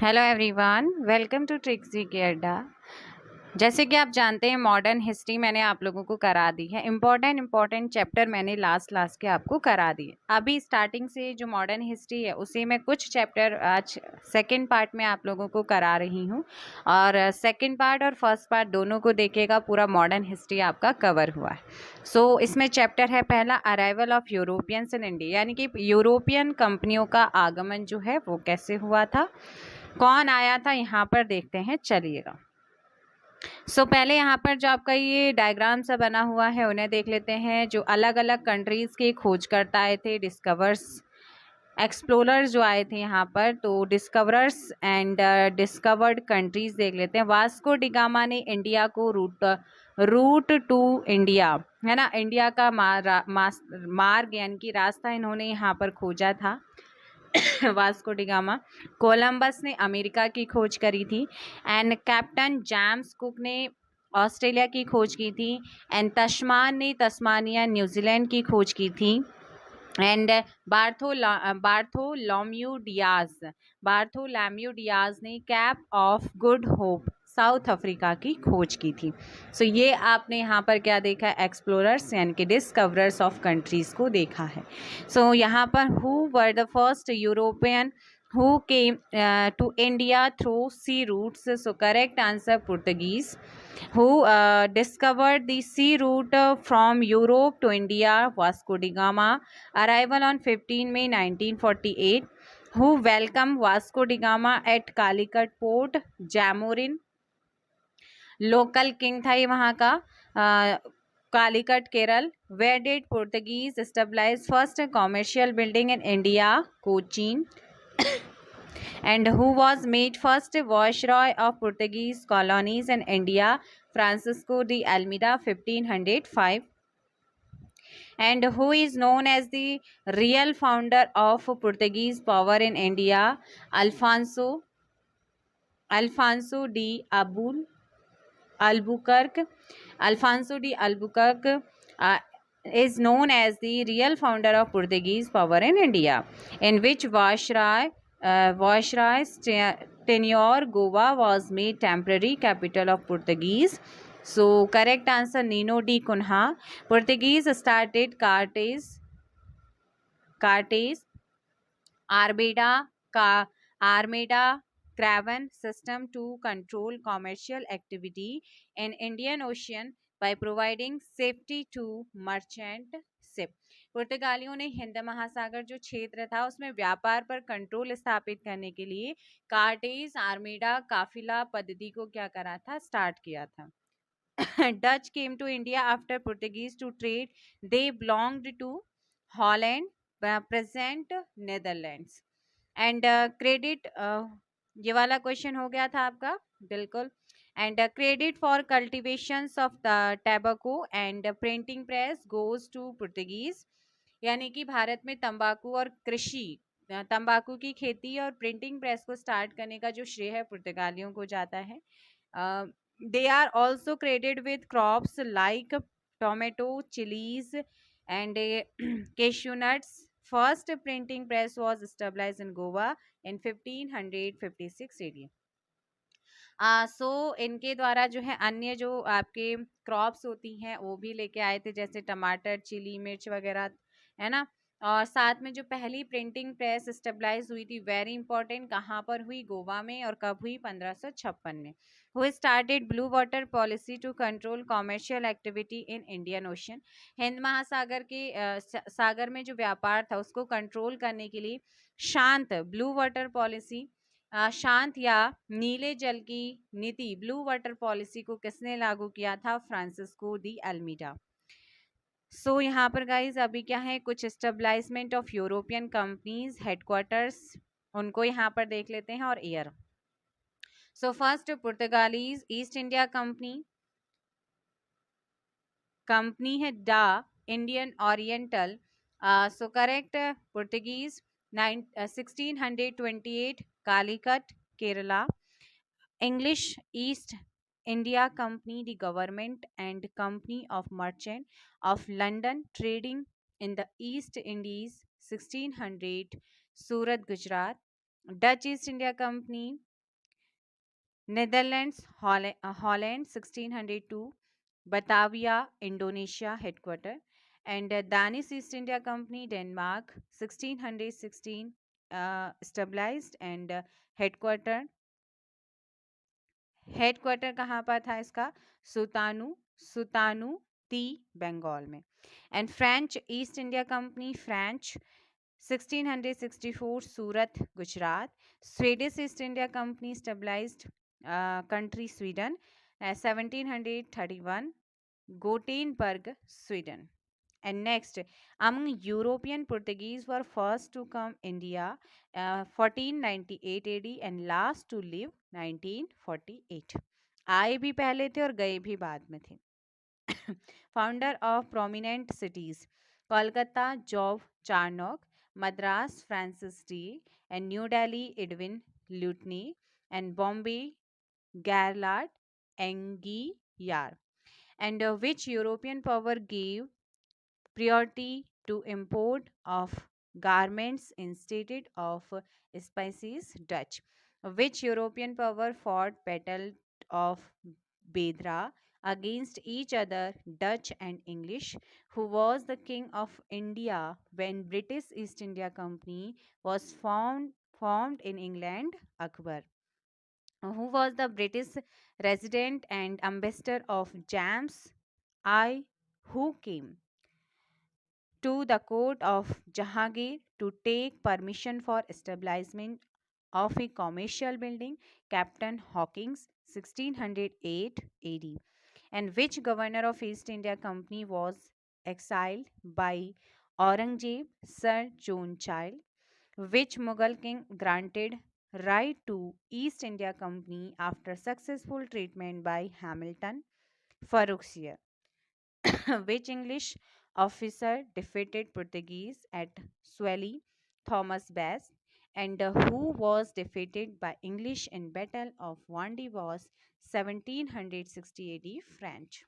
Hello everyone, welcome to Trixie के अड्डा। जैसे कि आप जानते हैं, मॉडर्न हिस्ट्री मैंने आप लोगों को करा दी है। इम्पोर्टेंट चैप्टर मैंने लास्ट के आपको करा दिए। अभी स्टार्टिंग से जो मॉडर्न हिस्ट्री है उसी में कुछ चैप्टर आज सेकंड पार्ट में आप लोगों को करा रही हूँ, और सेकंड पार्ट और फर्स्ट पार्ट दोनों को देखेगा, पूरा मॉडर्न हिस्ट्री आपका कवर हुआ है। सो इसमें चैप्टर है पहला, arrival of Europeans in India, यानी कि यूरोपियन कंपनियों का आगमन जो है वो कैसे हुआ था, कौन आया था, यहाँ पर देखते हैं, चलिएगा। पहले यहाँ पर जो आपका ये डायग्राम सा बना हुआ है उन्हें देख लेते हैं। जो अलग अलग कंट्रीज़ के खोजकर्ता आए थे, डिस्कवर्स, एक्सप्लोरर्स जो आए थे यहाँ पर, तो डिस्कवरर्स एंड डिस्कवर्ड कंट्रीज देख लेते हैं। वास्को डिगामा ने इंडिया को रूट टू इंडिया, है ना, इंडिया का मार्ग यानी कि रास्ता इन्होंने यहाँ पर खोजा था। Vasco da Gama. कोलंबस ने अमेरिका की खोज करी थी, एंड कैप्टन जेम्स कुक ने ऑस्ट्रेलिया की खोज की थी, एंड तस्मान ने तस्मानिया न्यूजीलैंड की खोज की थी, एंड बार्थोलोम्यू डियाज ने cap of good hope south Africa की खोज की थी। ये आपने यहाँ पर क्या देखा है, एक्सप्लोरर्स यानी कि डिस्कवरर्स ऑफ कंट्रीज को देखा है। यहाँ पर who were the first European who came to India through sea routes? So correct answer, Portuguese. Who discovered the sea route from Europe to India? Vasco da Gama. Arrival on 15 May 1948. Who welcomed Vasco da Gama at Calicut port? Jamorin. Local king था ये वहाँ का, Calicut Kerala. Where did Portuguese establish first commercial building in India? Cochin. And who was made first viceroy of Portuguese colonies in India? Francisco de Almeida, 1505. And who is known as the real founder of Portuguese power in India? Alfonso de Albuquerque. Alfonso de Albuquerque is known as the real founder of Portuguese power in India. In which Viceroy's tenure Goa was made temporary capital of Portuguese? So correct answer, Nino de Cunha. Portuguese started Cartes, Armada Craven system to control commercial activity in Indian Ocean by providing safety to merchant ship. पुर्तगालियों ने हिंद महासागर जो क्षेत्र था उसमें व्यापार पर control स्थापित करने के लिए कार्टेज आर्मेडा काफिला पद्धति को क्या करा था, स्टार्ट किया था। Dutch came to India after Portuguese to trade. They belonged to Holland, present Netherlands. And credit, ये वाला क्वेश्चन हो गया था आपका, बिल्कुल। And credit for cultivation of the tobacco and printing press goes to Portuguese, यानी कि भारत में तंबाकू और कृषि, तंबाकू की खेती और प्रिंटिंग प्रेस को स्टार्ट करने का जो श्रेय है पुर्तगालियों को जाता है। They are also credit with crops like tomato, chillies and cashew nuts. First printing press was established in Goa in 1556 AD. इनके द्वारा जो है अन्य जो आपके क्रॉप्स होती हैं वो भी लेके आए थे, जैसे टमाटर, चिली, मिर्च वगैरह, है ना। और साथ में जो पहली प्रिंटिंग प्रेस स्टेबलाइज हुई थी, वेरी इंपॉर्टेंट, कहाँ पर हुई? गोवा में। और कब हुई? 1556 में। Who started blue water policy to control commercial activity in Indian ocean? Hind Mahasagar के सागर में जो व्यापार था उसको कंट्रोल करने के लिए शांत ब्लू वाटर पॉलिसी, शांत या नीले जल की नीति, ब्लू वाटर पॉलिसी को किसने लागू किया था? Francisco de Almeida. यहाँ पर गाइज अभी क्या है, कुछ establishment of European companies headquarters, उनको यहाँ पर देख लेते हैं, और year. First Portuguese east India company है डा Indian oriental. Correct, Portuguese 1628 Calicut Kerala. English East India Company, the government and company of merchant of London trading in the East Indies, 1600 Surat, Gujarat. Dutch East India Company, Netherlands, Holland 1602, Batavia, Indonesia headquarter, and Danish East India Company, Denmark 1616, stabilized and headquarter headquarter कहाँ पर था इसका? Sutanu Sutanuti Bengal में. And French east India company, French 1664, Surat Gujarat. Swedish east India company, stabilized country Sweden 1731, Gothenburg Sweden. And next, among European, Portuguese were first to come India 1498 AD and last to leave 1948. आए भी पहले थे और गए भी बाद में थे. Founder of prominent cities: Kolkata, Jove Charnock; Madras, Francis D; and New Delhi, Edwin Lutyens; and Bombay, Gerlach Engiyar. And which European power gave priority to import of garments instead of spices? Dutch. Which European power fought battle of Bedra against each other, Dutch and English? Who was the king of India when British East India Company was formed in England? Akbar. Who was the British resident and ambassador of James I, who came to the court of Jahangir to take permission for establishment of a commercial building? Captain Hawkins 1608 AD. And which governor of East India Company was exiled by Aurangzeb? Sir John Child. Which Mughal king granted right to East India Company after successful treatment by Hamilton? Farrukhsir. Which English officer defeated Portuguese at Swelly? Thomas Bass. And who was defeated by English in Battle of Vandy was 1760 AD? French.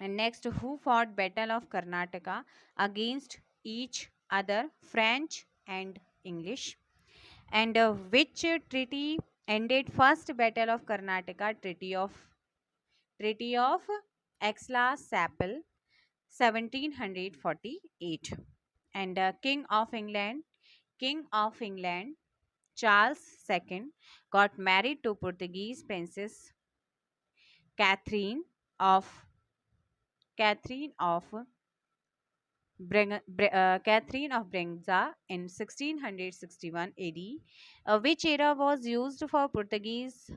And next, who fought Battle of Karnataka against each other, French and English? And which treaty ended first Battle of Karnataka? Treaty of Aix-la-Chapelle 1748. And King of England Charles II got married to Portuguese Princess Catherine of Catherine of Catherine of Braganza in 1661 AD. Which era was used for Portuguese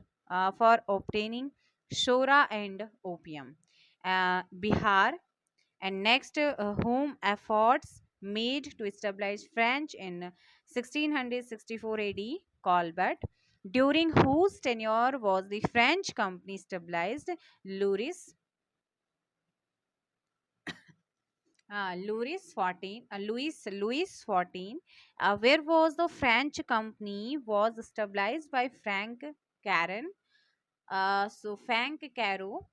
for obtaining shora and opium? Bihar. And next, whom efforts made to establish French in 1664 AD? Colbert. During whose tenure was the French company stabilized? Louis. Louis 14. Where was the French company was stabilized by Frank Caron? So Frank Caro.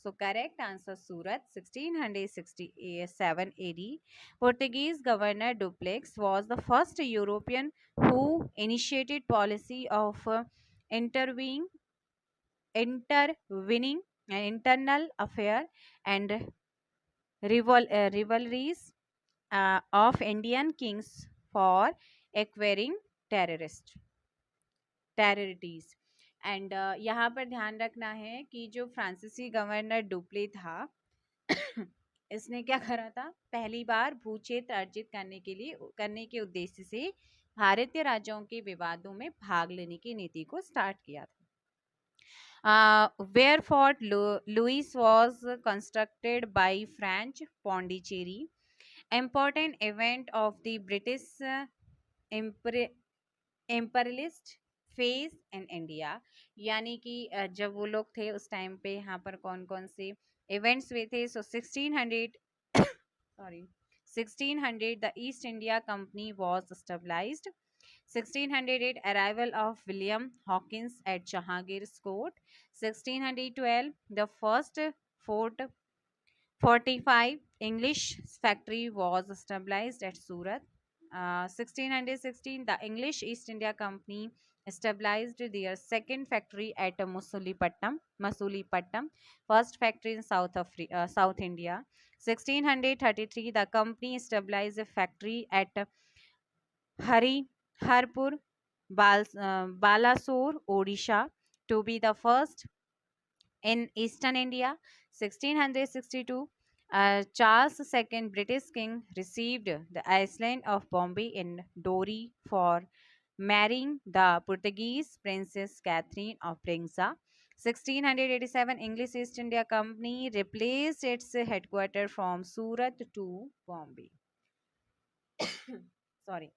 So correct answer Surat 1667 AD. Portuguese governor Dupleix was the first European who initiated policy of intervening an internal affair and rivalries of Indian kings for acquiring terrorists territories. And यहाँ पर ध्यान रखना है कि जो फ्रांसीसी governor Dupleix था इसने क्या करा था? पहली बार भू क्षेत्र अर्जित करने के उद्देश्य से भारतीय राज्यों के विवादों में भाग लेने की नीति को स्टार्ट किया था. Where Fort Louis was constructed by French Pondicherry. Important event of the British imperialist phase in India. यानी कि जब वो लोग थे उस टाइम पे यहाँ पर कौन कौन से इवेंट्स हुए थे? सो 1600 sorry 1600 the East India Company was established. 1608 arrival of William Hawkins at Jahangir's court. 1612 the first fort 45 English factory was established at Surat. 1616, the English East India Company established their second factory at Masulipatam, first factory in South India. 1633, the company established a factory at Hari Harpur, Balasore, Odisha, to be the first in eastern India. 1662, Charles II, British king, received the island of Bombay in dowry for marrying the Portuguese Princess Catherine of Brinza. 1687, English East India Company replaced its headquarters from Surat to Bombay. Sorry.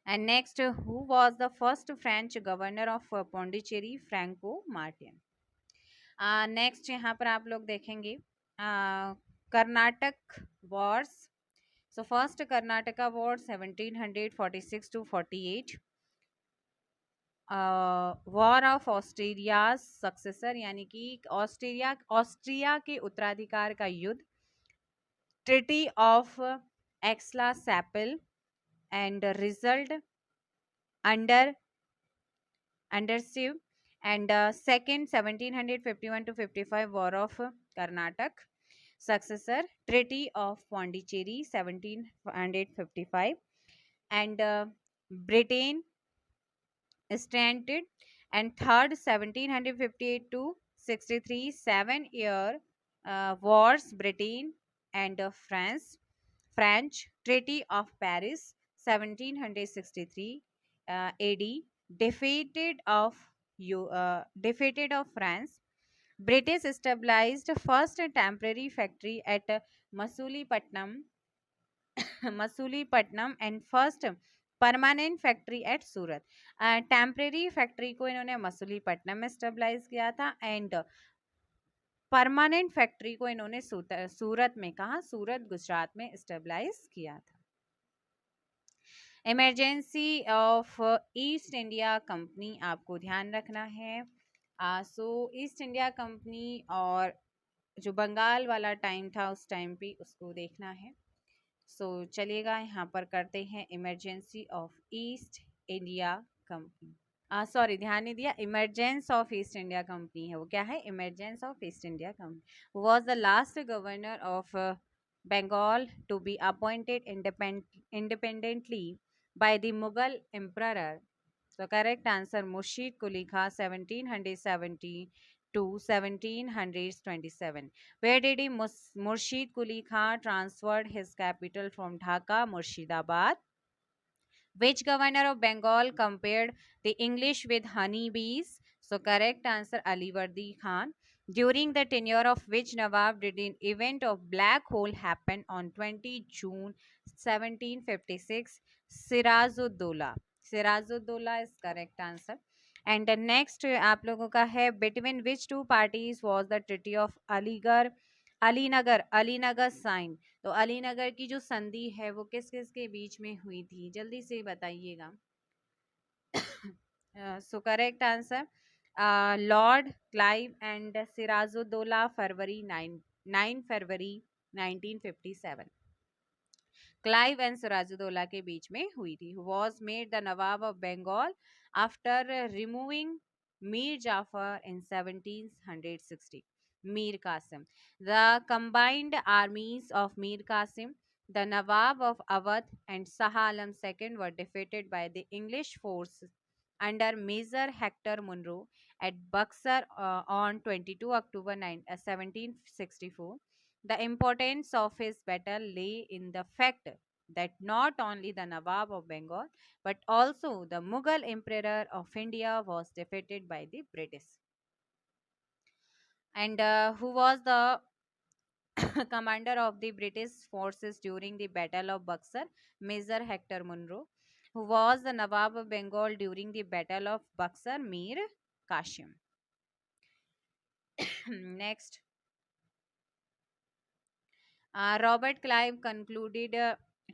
And next, who was the first French governor of Pondicherry? Franco Martin. Next यहाँ पर आप लोग देखेंगे Karnataka wars. So first Karnataka war 1746 to 48. War of Australia successor, यानी कि Austria के उत्तराधिकार का युद्ध. Treaty of Aix la Chapelle and result under Siv. And second 1751 to 55 War of Karnataka. Successor Treaty of Pondicherry 1755. And Britain stranded. And third 1758 to 63 7-year wars Britain and French. Treaty of Paris 1763 AD. Defeated of France. British established first temporary factory at Masulipatam, and first permanent factory eight Surat. Temporary factory को इन्होंने मसूलीपट्टनम में stabilise किया था and permanent factory को इन्होंने सूरत में, कहा, सूरत गुजरात में स्टेबलाइज किया था. Emergency of East India company आपको ध्यान रखना है. सो ईस्ट इंडिया कंपनी और जो बंगाल वाला टाइम था उस टाइम पे उसको देखना है. सो चलिएगा यहाँ पर करते हैं emergency of East India company. Sorry, ध्यान नहीं दिया. Emergence of East India company है वो. क्या है? Emergence of East India company. Was the last governor of Bengal to be appointed independently by the Mughal emperor. So correct answer Murshid Quli Khan 1770 to 1727. Where did Murshid Quli Khan transferred his capital from Dhaka, Murshidabad? Which governor of Bengal compared the English with honeybees? So correct answer Alivardi Khan. During the tenure of which Nawab did an event of black hole happen on 20 June 1756? Sirajuddaulah. Sirajuddaulah is correct answer. And the next आप लोगों का है between which two parties was the treaty of Alinagar sign. तो अलीनगर की जो संधि है वो किस किस के बीच में हुई थी? जल्दी से बताइएगा. So correct answer Lord Clive and Sirajuddaula. फरवरी 9 फरवरी 1957 क्लाइव एंड सिराजुद्दौला के बीच में हुई थी. Was made the Nawab of Bengal after removing Mir Jafar in 1760? Mir Qasim. The combined armies of Mir Qasim, the Nawab of Awadh, and Shah Alam II were defeated by the English forces under Major Hector Munro at Buxar on 22 October 1764. The importance of his battle lay in the fact that not only the Nawab of Bengal but also the Mughal Emperor of India was defeated by the British. And who was the commander of the British forces during the Battle of Buxar? Major Hector Munro. Who was the Nawab of Bengal during the Battle of Buxar? Mir Qasim. Next. Robert Clive concluded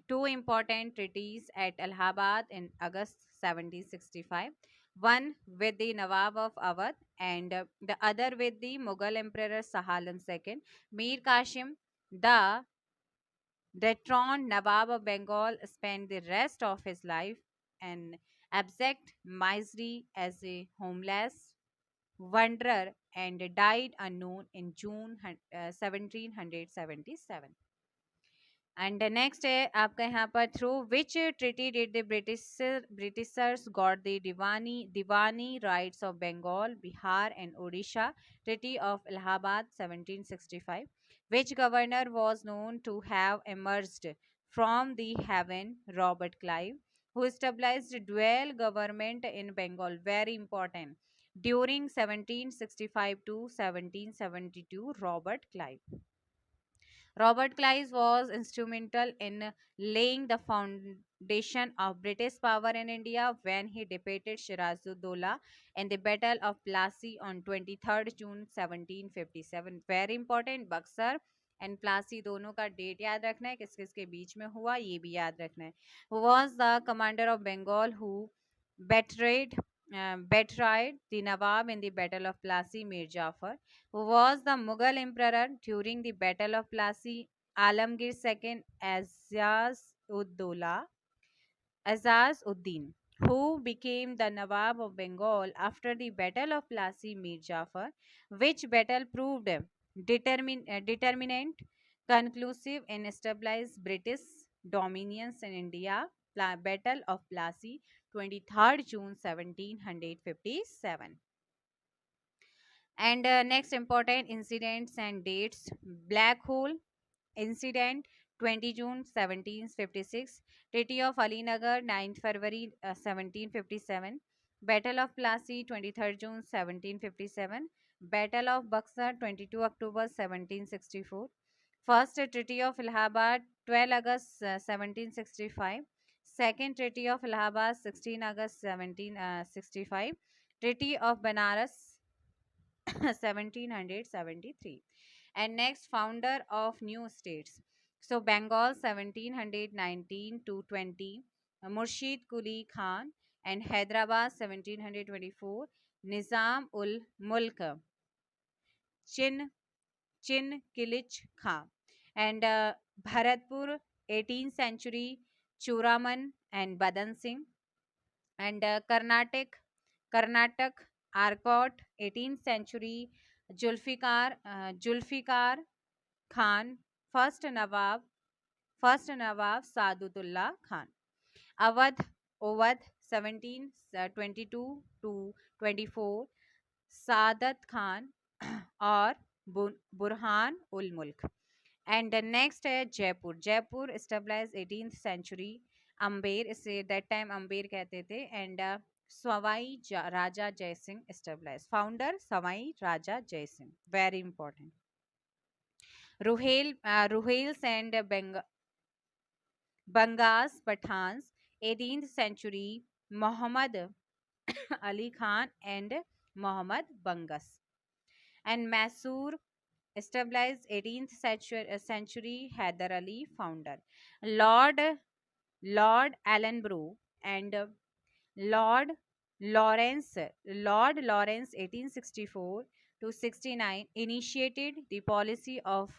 two important treaties at Allahabad in August 1765. One with the Nawab of Awadh and the other with the Mughal Emperor Shah Alam II. Mir Qasim, the dethroned Nawab of Bengal, spent the rest of his life in abject misery as a homeless wanderer and died unknown in June 1777. And next है आपका यहाँ पर through which treaty did the Britishers got the Diwani rights of Bengal Bihar and Odisha treaty of Allahabad 1765 which governor was known to have emerged from the heaven Robert Clive who established dual government in Bengal very important during 1765 to 1772 Robert Clive was instrumental in laying the foundation of British power in India when he defeated Shirazuddaulah in the Battle of Plassey on 23rd June 1757. Very important, Buxar and Plassey दोनों का date याद रखना है, किस किस के बीच में हुआ ये भी याद रखना है. Who was the commander of Bengal who betrayed betrayed the Nawab in the Battle of Plassey, Mir Jafar, who was the Mughal emperor during the Battle of Plassey, Alamgir II Azaz Uddin, who became the Nawab of Bengal after the Battle of Plassey, Mir Jafar, which battle proved determinant, conclusive, and established British dominance in India. Battle of Plassey, 23rd June 1757. And next important incidents and dates. Black Hole incident 20 June 1756, Treaty of Alinagar 9th February 1757, Battle of Plassey 23rd June 1757, Battle of Buxar 22 October 1764, First Treaty of Allahabad 12 August 1765, Second Treaty of Allahabad 16 August 1765, Treaty of Banaras 1773. And next, founder of new states. So Bengal 1719 to 20, Murshid Quli Khan, and Hyderabad 1724, Nizam ul Mulk, Chin Kilich Khan, and Bharatpur 18th century, Churaman and Badan Singh, and Karnatak Arcot 18th century, Julfikar Khan, first Nawab Sadutullah Khan, Awadh 1722 to 24, Sadat Khan और Burhan ul Mulk. And the next है Jaipur established 18th century, Amber इसे that time Amber कहते थे, and Sawai राजा जय Singh established, founder Sawai राजा जय Singh, very important. Ruhels and Bangas Pathans 18th century, Muhammad Ali Khan and Muhammad Bangas. And Mysore established 18th century, Hyder Ali founder. Lord Ellenborough and Lord Lawrence 1864 to 69 initiated the policy of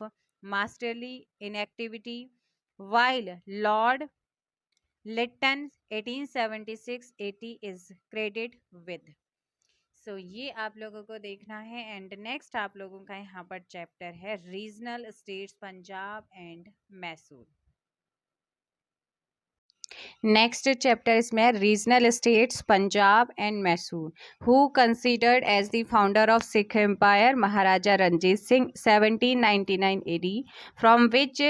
masterly inactivity, while Lord Lytton 1876-80 is credited with. सो ये आप लोगों को देखना है. And next आप लोगों का यहाँ पर चैप्टर है regional states Punjab and Mysore. Next chapter इसमें regional states Punjab and Mysore. Who considered as the founder of Sikh empire Maharaja Ranjit Singh 1799 AD, from which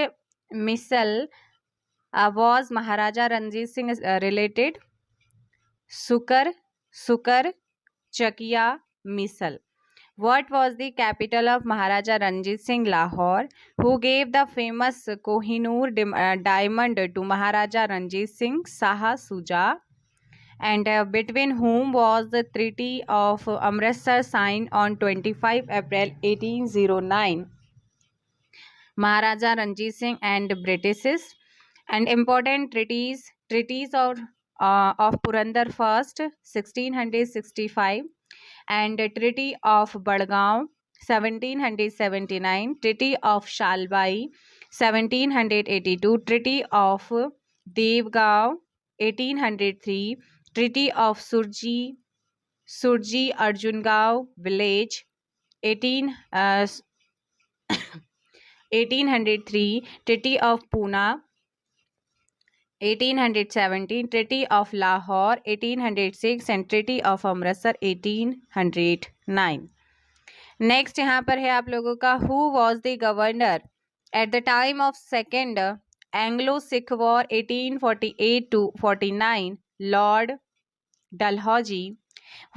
misl was Maharaja Ranjit Singh related? Sukar Chakia Misal. What was the capital of Maharaja Ranjit Singh? Lahore. Who gave the famous Kohinoor diamond to Maharaja Ranjit Singh? Saha Suja. And between whom was the Treaty of Amritsar signed on 25 April 1809? Maharaja Ranjit Singh and Britishes. And important treaties of Purandar first 1665, and Treaty of Badgaon 1779, Treaty of Shalbai 1782, Treaty of Devgaon 1803, Treaty of Surji Arjungaon Village 1803, Treaty of Poona 1817, Treaty of Lahore 1806 and Treaty of Amritsar 1809. Next यहाँ पर है आप लोगों का who was the governor at the time of second Anglo Sikh war 1848 to 49. Lord Dalhousie.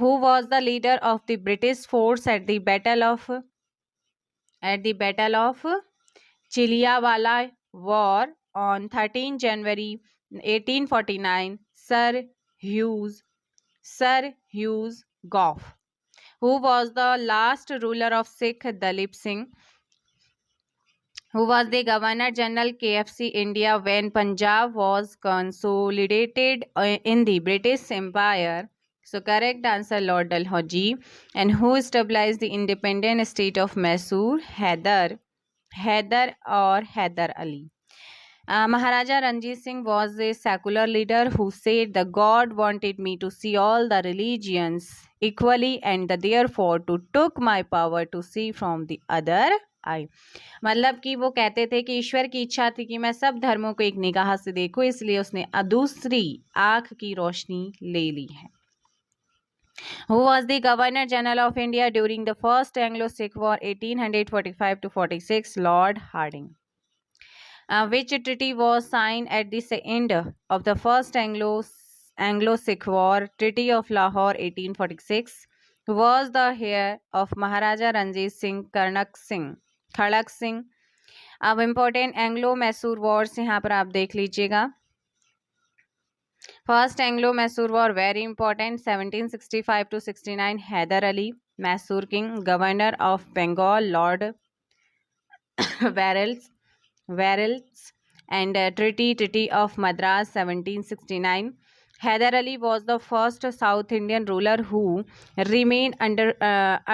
Who was the leader of the British force at the battle of Chillianwala war on 13 January 1849. Sir Hughes Gough. Who was the last ruler of Sikh? Dalip Singh. Who was the Governor General KFC India when Punjab was consolidated in the British Empire? So correct answer, Lord Dalhousie. And who established the independent state of Mysore? Hyder Ali. Maharaja Ranjit Singh was a secular leader who said the God wanted me to see all the religions equally and therefore to took my power to see from the other eye. मतलब कि वो कहते थे कि ईश्वर की इच्छा थी कि मैं सब धर्मों को एक निगाह से देखूं, इसलिए उसने दूसरी आँख की रोशनी ले ली है. Who was the Governor General of India during the First Anglo-Sikh War 1845 to 46? Lord Hardinge. Which treaty was signed at the end of the First Anglo-Sikh War? Treaty of Lahore 1846. Was the heir of Maharaja Ranjit Singh खड़क सिंह. अब important Anglo Mysore Wars यहाँ पर आप देख लीजिएगा. First Anglo Mysore war very important 1765 to 69. Hyder Ali Mysore king. Governor of Bengal Lord Verrills. And Treaty of Madras 1769. Hyder Ali was the first South Indian ruler who remained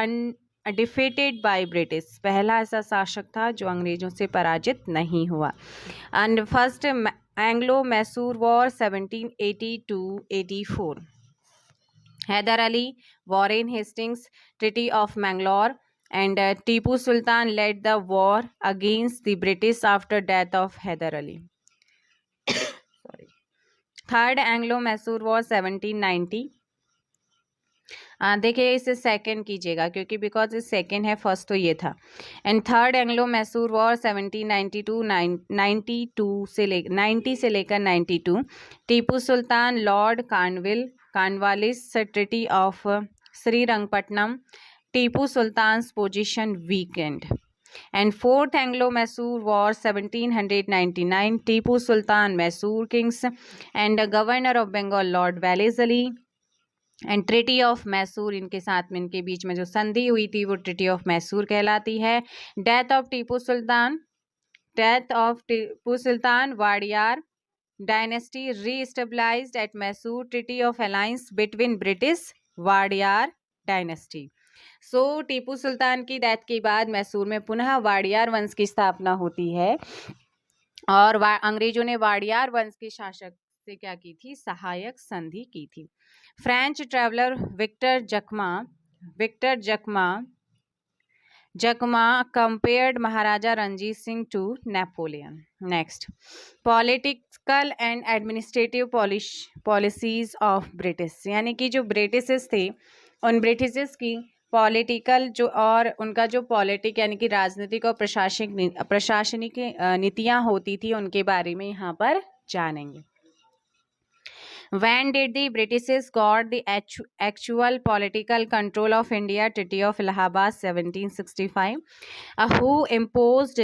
undefeated by British. पहला ऐसा शासक था जो अंग्रेजों से पराजित नहीं हुआ. And first Anglo-Mysore War 1780 to 84. Hyder Ali, Warren Hastings, Treaty of Mangalore. And Tipu Sultan led the war against the British after death of Hyder Ali. Sorry. Third Anglo-Mysore War 1790. देखिए इसे सेकेंड कीजिएगा क्योंकि because ये second है, first तो ये था. And third Anglo Mysore war 1792 से लेकर 90 से लेकर 92. Tipu Sultan lord Cornwallis. Treaty of Srirangapatnam. Tipu Sultan's position weakened. And fourth Anglo-Mysore War 1799. Tipu Sultan Mysore Kings and Governor of Bengal Lord Wellesley. And Treaty of Mysore, इनके साथ में इनके बीच में जो संधि हुई थी वो Treaty of Mysore कहलाती है. Death of Tipu Sultan Wadiyar dynasty re-established at Mysore. Treaty of Alliance between British Wadiyar dynasty. सो टीपू सुल्तान की डेथ के बाद मैसूर में पुनः वाडियार वंश की स्थापना होती है और अंग्रेजों ने वाडियार वंश के शासक से क्या की थी? सहायक संधि की थी. French traveller Victor Jacquemont compared Maharaja Ranjit Singh to Napoleon. Next political and administrative policies of British. यानी कि जो ब्रिटिशेस थे उन ब्रिटिशेस की पॉलिटिकल जो और उनका जो पॉलिटिक यानी कि राजनीतिक और प्रशासनिक नीतियां होती थी उनके बारे में यहाँ पर जानेंगे. When did the Britishers got the actual political control of India? Treaty of Allahabad 1765. Who imposed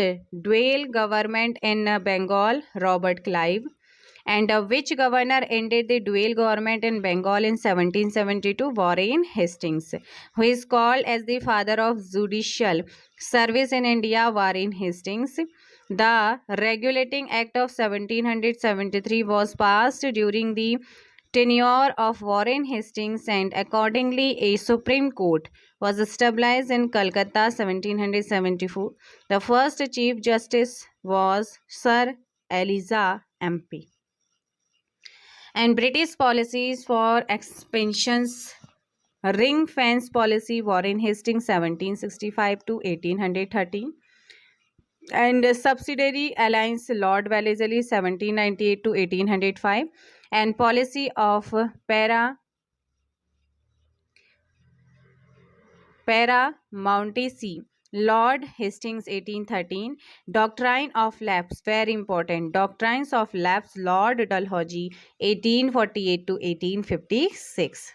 dual government in Bengal? Robert Clive. And which governor ended the dual government in Bengal in 1772? Warren Hastings. Who is called as the father of judicial service in India? Warren Hastings. The Regulating Act of 1773 was passed during the tenure of Warren Hastings, and accordingly a Supreme Court was established in Calcutta 1774. The first Chief Justice was Sir Elijah MP. And British policies for expansions, ring fence policy, Warren Hastings 1765 to 1813. And subsidiary alliance, Lord Wellesley 1798 to 1805. And policy of Paramountcy, Lord Hastings 1813. Doctrine of lapse, very important, doctrines of lapse, Lord Dalhousie 1848 to 1856.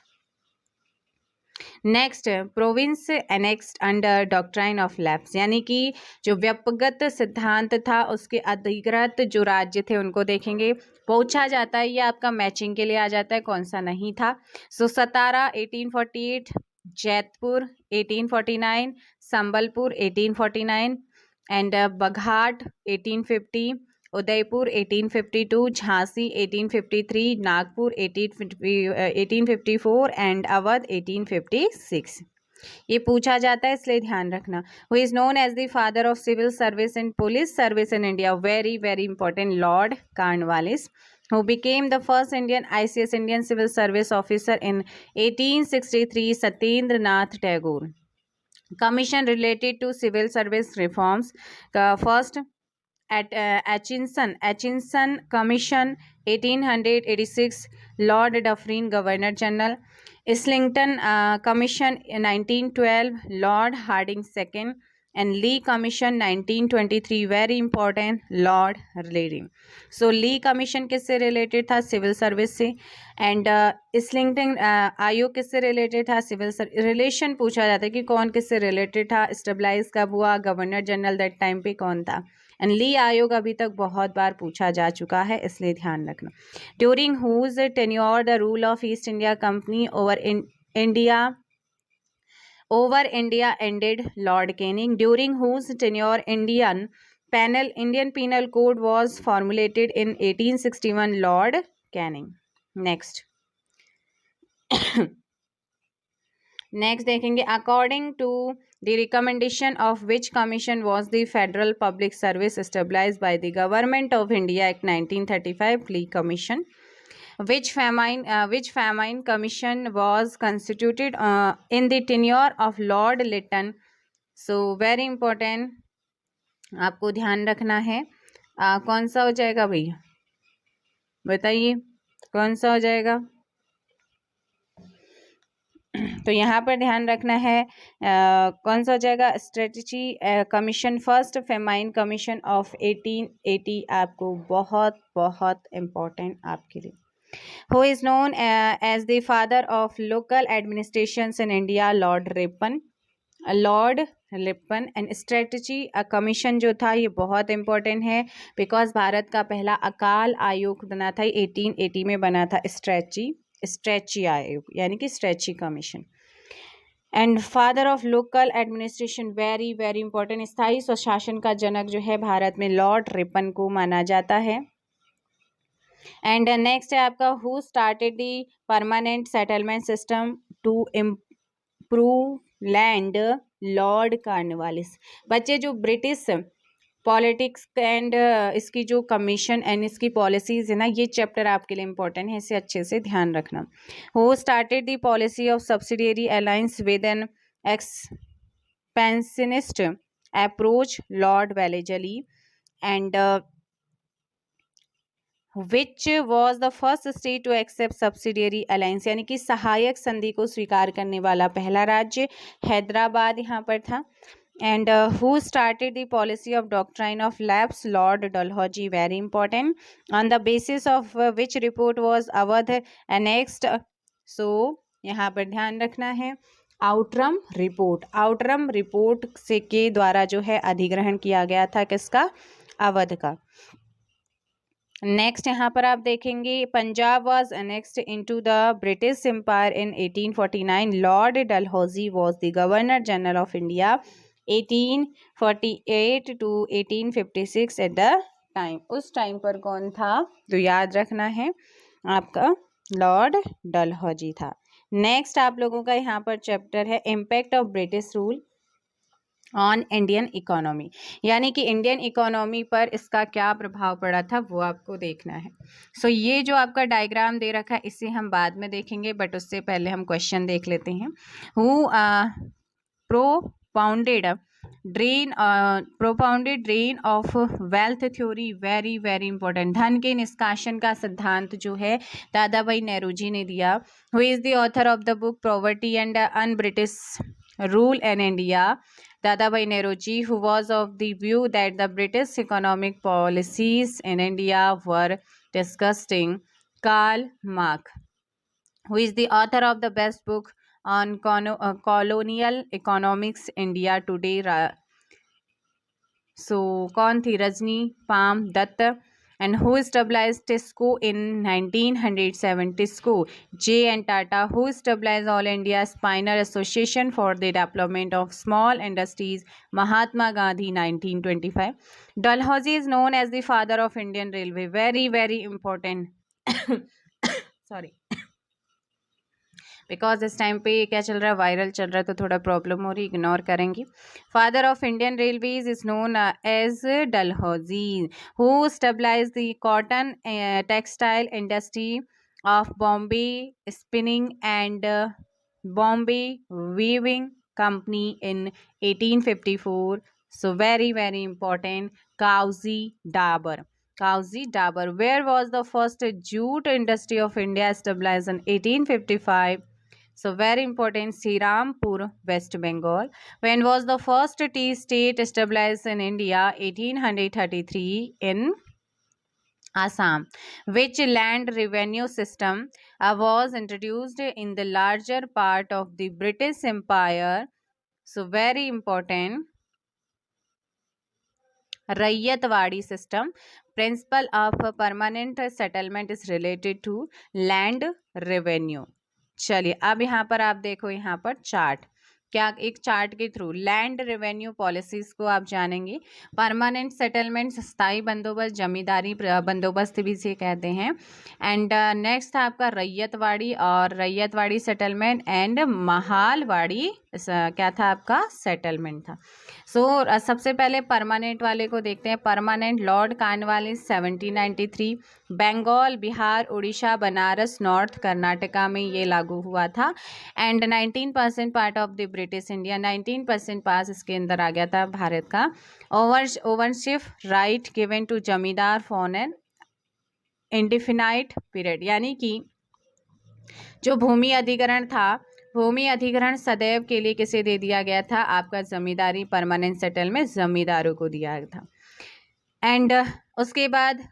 Next, province annexed under doctrine of lapse, यानी कि जो व्यक्तिगत सिद्धांत था उसके अधिकृत जो राज्य थे उनको देखेंगे। पूछा जाता है, ये आपका मैचिंग के लिए आ जाता है कौन सा नहीं था। So Satara 1848, Jaitpur 1849, Sambalpur 1849, and Baghat 1850, Udaipur 1852, Jhansi 1853, Nagpur 1854 and Awadh 1856। ये पूछा जाता है इसलिए ध्यान रखना। Who is known as the father of civil service and police service in India, very very important, Lord Cornwallis. Who became the first Indian ICS, Indian Civil Service officer in 1863, Satyendranath Tagore. Commission related to civil service reforms, first at Atchison Commission 1886, Lord Dufferin, Governor General. Islington Commission 1912, Lord Harding II. And Lee Commission 1923, very important, Lord Leading. So Lee Commission किससे related था? Civil service से। And Islington आयोग किससे related था? Civil relation पूछा जाता है कि कौन किससे रिलेटेड था, स्टेबलाइज कब हुआ, गवर्नर जनरल दैट टाइम पे कौन था। एंड ली आयोग अभी तक बहुत बार पूछा जा चुका है, इसलिए ध्यान रखना। During whose tenure the rule of East India company over India ended, Lord Canning. During whose tenure Indian Penal Code was formulated in 1861, Lord Canning. Next देखेंगे, according to the recommendation of which commission was the Federal Public Service established by the Government of India Act 1935, Lee Commission. Which famine commission was constituted in the tenure of Lord Lytton? So very important, आपको ध्यान रखना है। कौन सा हो जाएगा भैया, बताइए कौन सा हो जाएगा? तो यहाँ पर ध्यान रखना है कौन सा हो जाएगा? Strategy commission, first famine commission of 1880, आपको बहुत बहुत इम्पोर्टेंट आपके लिए। Who is known as the father of local administrations in India, Lord Ripon. And strategy commission जो था ये बहुत इंपॉर्टेंट है, बिकॉज भारत का पहला अकाल आयोग बना था 1880 में बना था, स्ट्रेची आयोग यानी कि stretchy commission. And father of local administration, very very important, स्थायी स्वशासन का जनक जो है भारत में लॉर्ड रिपन को माना जाता है। एंड नेक्स्ट है आपका, who started the permanent settlement system to improve land, Lord Cornwallis. बच्चे जो ब्रिटिश पॉलिटिक्स एंड इसकी जो कमीशन एंड इसकी पॉलिसीज है ना, ये चैप्टर आपके लिए इंपॉर्टेंट है, इसे अच्छे से ध्यान रखना। Who started the policy of subsidiary alliance with an expansionist approach, Lord Wellesley. And which was the first state to accept subsidiary alliance, यानी कि सहायक संधि को स्वीकार करने वाला पहला राज्य हैदराबाद यहाँ पर था। And who started the policy of doctrine of lapse, lord Dalhousie, very important. On the basis of which report was Awadh annexed, so यहाँ पर ध्यान रखना है आउटरम रिपोर्ट से के द्वारा जो है अधिग्रहण किया गया था किसका? अवध का। नेक्स्ट यहाँ पर आप देखेंगे, Punjab was annexed into the British empire in 1849, Lord Dalhousie was the governor general of India 1848 to 1856 at the time. उस टाइम पर कौन था तो याद रखना है आपका लॉर्ड डलहौजी था। नेक्स्ट आप लोगों का यहाँ पर चैप्टर है impact of British rule on Indian economy, यानी कि इंडियन इकोनॉमी पर इसका क्या प्रभाव पड़ा था वो आपको देखना है। सो ये जो आपका डायग्राम दे रखा है इसे हम बाद में देखेंगे, बट उससे पहले हम क्वेश्चन देख लेते हैं। Who propounded drain of wealth theory, very very important, धन के निष्कासन का सिद्धांत जो है दादा भाई नेहरू ने दिया। Who is the author of the book poverty and un British rule in India? Dadabhai Nehruji, who was of the view that the British economic policies in India were disgusting. Karl Marx, who is the author of the best book on colonial economics India today. So, कौन थी? Rajani Palme Dutt. And who established TISCO in 1907? TISCO, J. and Tata. Who established All India Spinner Association for the Development of Small Industries? Mahatma Gandhi, 1925. Dalhousie is known as the father of Indian Railway. Very very important. Sorry. Because इस time पे क्या चल रहा है, viral चल रहा है, तो थोड़ा प्रॉब्लम हो रही, इग्नोर करेंगे। Father of Indian railways is known as Dalhousie, who stabilise the cotton textile industry of Bombay spinning and Bombay weaving company in 1854. So very very important. Kaozi Dabur. Kaozi Dabur. Where was the first jute industry of India established in 1855? So very important. Srirampur, West Bengal. When was the first tea state established in India? 1833 in Assam. Which land revenue system was introduced in the larger part of the British Empire? So very important. Rayyatwadi system. Principle of permanent settlement is related to land revenue. चलिए अब यहाँ पर आप देखो, यहाँ पर chart, क्या एक चार्ट के थ्रू लैंड रेवेन्यू पॉलिसीज को आप जानेंगे। परमानेंट सेटलमेंट, स्थायी बंदोबस्त, जमींदारी बंदोबस्त भी से कहते हैं। एंड नेक्स्ट था आपका रैयतवाड़ी और रैयतवाड़ी सेटलमेंट एंड महालवाड़ी क्या था आपका सेटलमेंट था। सो सबसे पहले परमानेंट वाले को देखते हैं। Permanent Lord Cornwallis 1793, Bengal, Bihar, Orissa, Banaras, north Karnataka में ये लागू हुआ था। And 19% part of the British India, 19% पास इसके अंदर आ गया था भारत का। Ownership right given to zamindar for an indefinite period, यानी कि जो भूमि अधिग्रहण था, भूमि अधिग्रहण सदैव के लिए किसे दे दिया गया था? आपका जमींदारी परमानेंट सेटल में जमींदारों को दिया गया था। एंड उसके बाद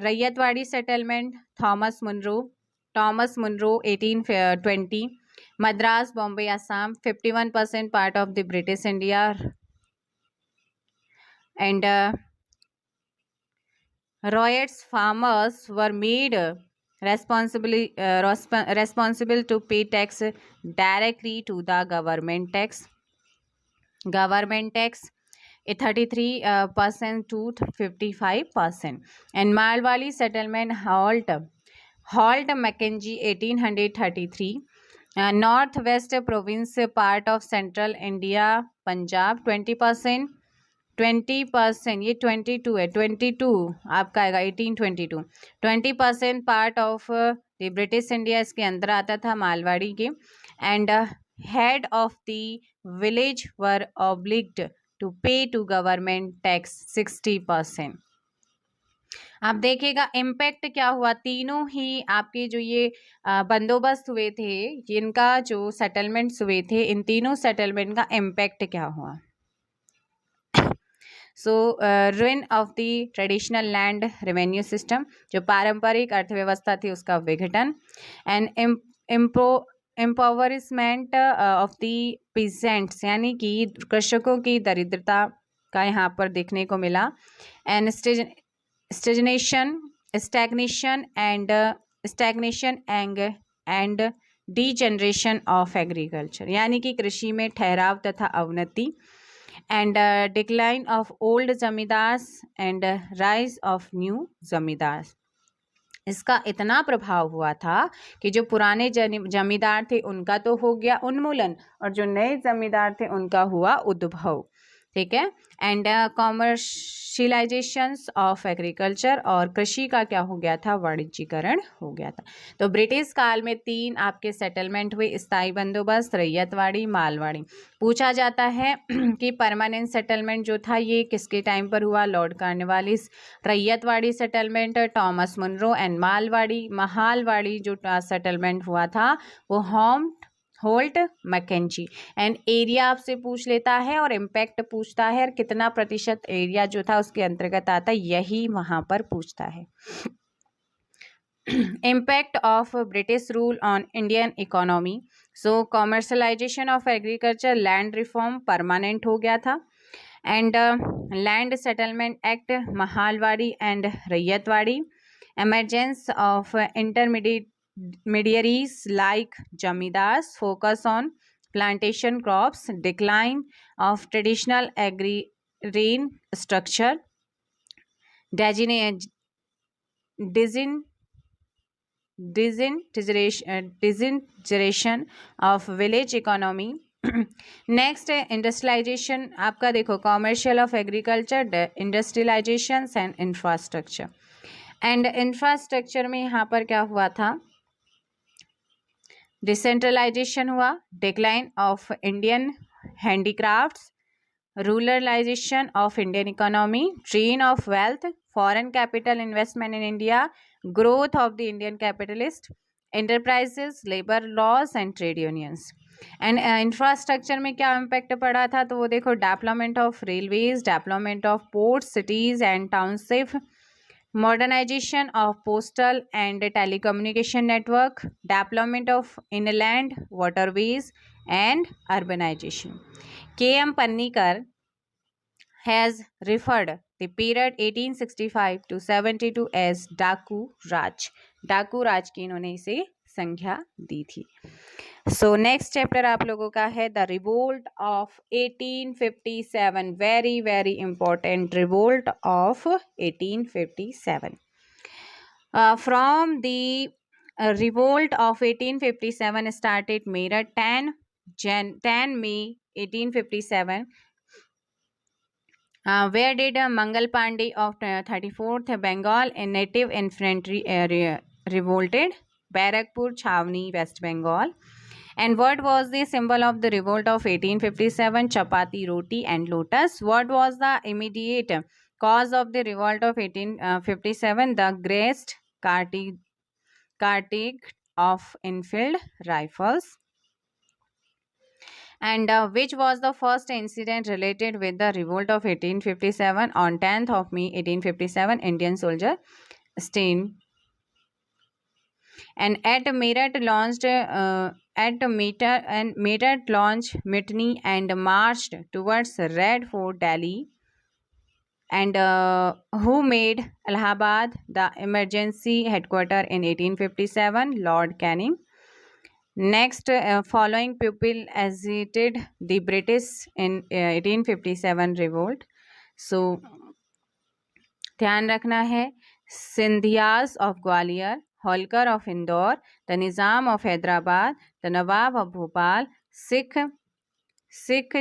ryotwari settlement, Thomas Munro 1820, Madras, Bombay, Assam, 51% part of the British India. And ryots farmers were made responsible to pay tax directly to the government tax 33% to 55%. And Malwali settlement, Halt Mackenzie 1833. Northwest province part of central India, Punjab 20%, ये 22 है, 22 आपका आएगा 1822। 20% part of the British India इसके अंदर आता था, मालवाड़ी के। And head of the village were obliged to pay to government tax 60%। आप देखिएगा इम्पैक्ट क्या हुआ, तीनों ही आपके जो ये बंदोबस्त हुए थे, इनका जो सेटलमेंट्स हुए थे, इन तीनों सेटलमेंट का इम्पैक्ट क्या हुआ। So ruin of the traditional land revenue system, जो पारंपरिक अर्थव्यवस्था थी उसका विघटन। And empowerment of the peasants, यानी कि कृषकों की दरिद्रता का यहाँ पर देखने को मिला। And stagnation and degeneration of agriculture, यानी कि कृषि में ठहराव तथा अवनति। And decline of old zamindars and rise of new zamindars. इसका इतना प्रभाव हुआ था कि जो पुराने जमींदार थे उनका तो हो गया उन्मूलन और जो नए जमींदार थे उनका हुआ उद्भव। ठीक है। एंड कॉमर्शियलाइजेशंस ऑफ एग्रीकल्चर, और कृषि का क्या हो गया था, वाणिज्यीकरण हो गया था। तो ब्रिटिश काल में 3 आपके सेटलमेंट हुए, स्थायी बंदोबस्त, रैयतवाड़ी, मालवाड़ी। पूछा जाता है कि परमानेंट सेटलमेंट जो था ये किसके टाइम पर हुआ, Lord Cornwallis. Ryotwari settlement Thomas Munro and mahalwari जो सेटलमेंट हुआ था वो होल्ट मैकेंजी। एंड एरिया आपसे पूछ लेता है और इम्पैक्ट पूछता है, और कितना प्रतिशत एरिया जो था उसके अंतर्गत आता है, यही वहां पर पूछता है। Impact of British rule on Indian economy. So commercialisation of agriculture, land reform permanent हो गया था, and land settlement act, Mahalwari and ryotwari. Emergence of intermediaries like jamidars, focus on plantation crops, decline of traditional agrarian structure, disintegration of village economy. Next है industrialisation आपका, देखो commercial of agriculture, industrialisation and infrastructure. And infrastructure में यहाँ पर क्या हुआ था, decentralisation हुआ, decline of Indian handicrafts, ruralisation of Indian economy, drain of wealth, foreign capital investment in India, growth of the Indian capitalist, enterprises, labour laws and trade unions. And infrastructure में क्या impact पड़ा था, तो वो देखो development of railways, development of ports, cities and township, modernization of postal and telecommunication network, development of inland waterways and urbanization. K.M. Pannikar has referred the period 1865 to 72 as डाकू राज। डाकू राज की इन्होंने इसे संज्ञा दी थी। सो नेक्स्ट चैप्टर आप लोगों का है the revolt of 1857। Very very important, revolt of 1857। From the revolt of 1857 started Meerut 10 May 1857, where did Mangal Pandey of 34th Bengal a native infantry revolted, Barakpur Chhavni, West Bengal. And what was the symbol of the revolt of 1857? Chapati, roti and lotus. What was the immediate cause of the revolt of 1857? The Great Cartridge of Enfield rifles. And which was the first incident related with the revolt of 1857? On 10th of May 1857, Indian soldier Stein. And at Meerut launched mutiny and marched towards Red Fort, Delhi. And who made Allahabad the emergency headquarter in 1857? Lord Canning. Next, following people agitated the British in 1857 revolt. So ध्यान रखना है, Scindias of Gwalior, Holkar of Indore, the Nizam of Hyderabad, the Nawab of Bhopal, Sikh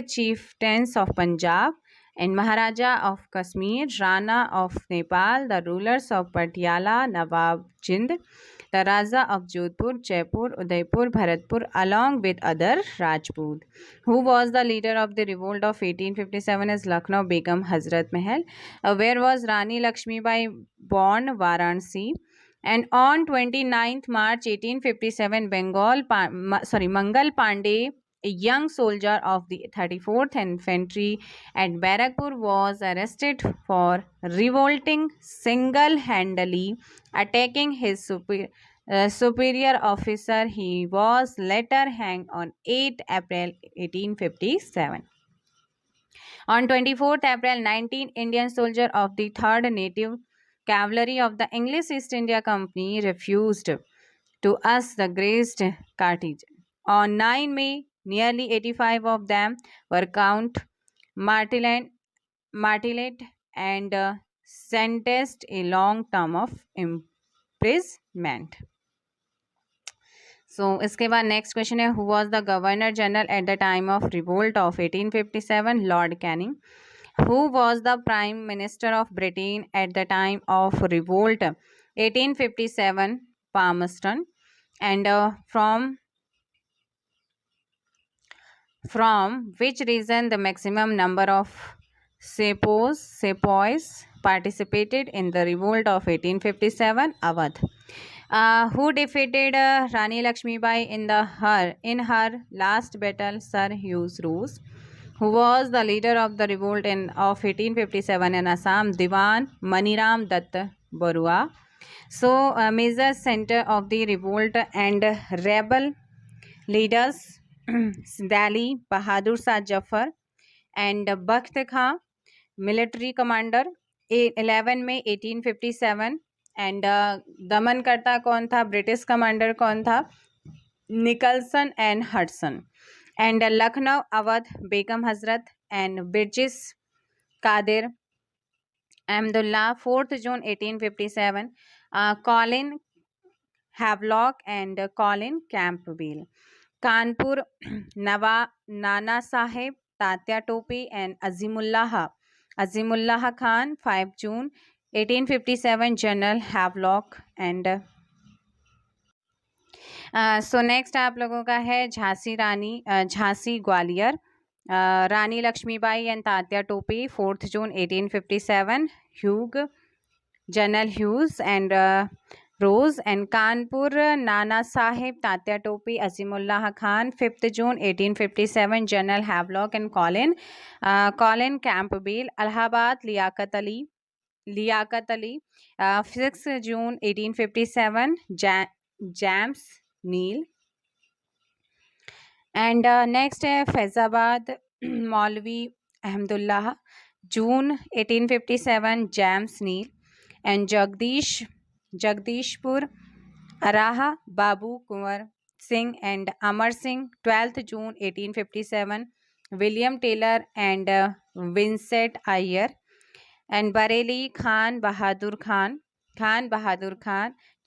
chieftains of Punjab, and Maharaja of Kashmir, Rana of Nepal, the rulers of Patiala, Nawab Jind, the Raja of Jodhpur, Jaipur, Udaipur, Bharatpur, along with other Rajput. Who was the leader of the revolt of 1857? Is Lucknow Begum Hazrat Mahal. Where was Rani Lakshmibai born? Varanasi. And on 29th March 1857, Mangal Pandey, a young soldier of the 34th Infantry at Barakpur, was arrested for revolting single-handedly, attacking his superior officer. He was later hanged on 8 April 1857. On 24th April 19, Indian soldier of the 3rd Native Cavalry of the English East India Company refused to us the Great Cartridge. On 9 May, nearly 85 of them were martyred and sentenced a long term of imprisonment. So इसके बाद next question है, who was the governor general eight the time of revolt of 1857? Lord Canning. Who was the Prime Minister of Britain at the time of revolt 1857? Palmerston. And from which region the maximum number of sepoys participated in the revolt of 1857? Awadh. Who defeated Rani Lakshmibai in her last battle? Sir Hugh Ross. Who was the leader of the revolt of 1857 in Assam? Diwan Maniram Dutt Barua. So, major center of the revolt and rebel leaders Delhi Bahadur Shah Jafar and Bakht Khan. Military commander 11 May 1857. And दमनकर्ता कौन था? British commander कौन था? Nicholson and Hudson. And Lucknow Awadh Begum Hazrat and British Qadir Ahmadullah. 4 June 1857 Colin Havelock and Colin Campbell. Kanpur Nana Saheb Tatya Tope and Azimullah Khan. 5 June 1857 general Havelock. And so next आप लोगों का है Jhansi Gwalior. Rani Lakshmibai and Tatya Tope 4 June 1857 general Hugh and Rose. And Kanpur Nana Saheb Tatya Tope Azimullah Khan 5 June 1857 general Havelock and Colin Campbell. Allahabad Liaqat Ali 6 June 1857 James Neill. And next है Faizabad Maulvi Ahmadullah. June 1857 James Neill. And Jagdishpur Arrah Babu Kunwar Singh and Amar Singh. 12 June 1857 William Taylor and Vincent Eyre. And Bareilly Khan Bahadur Khan.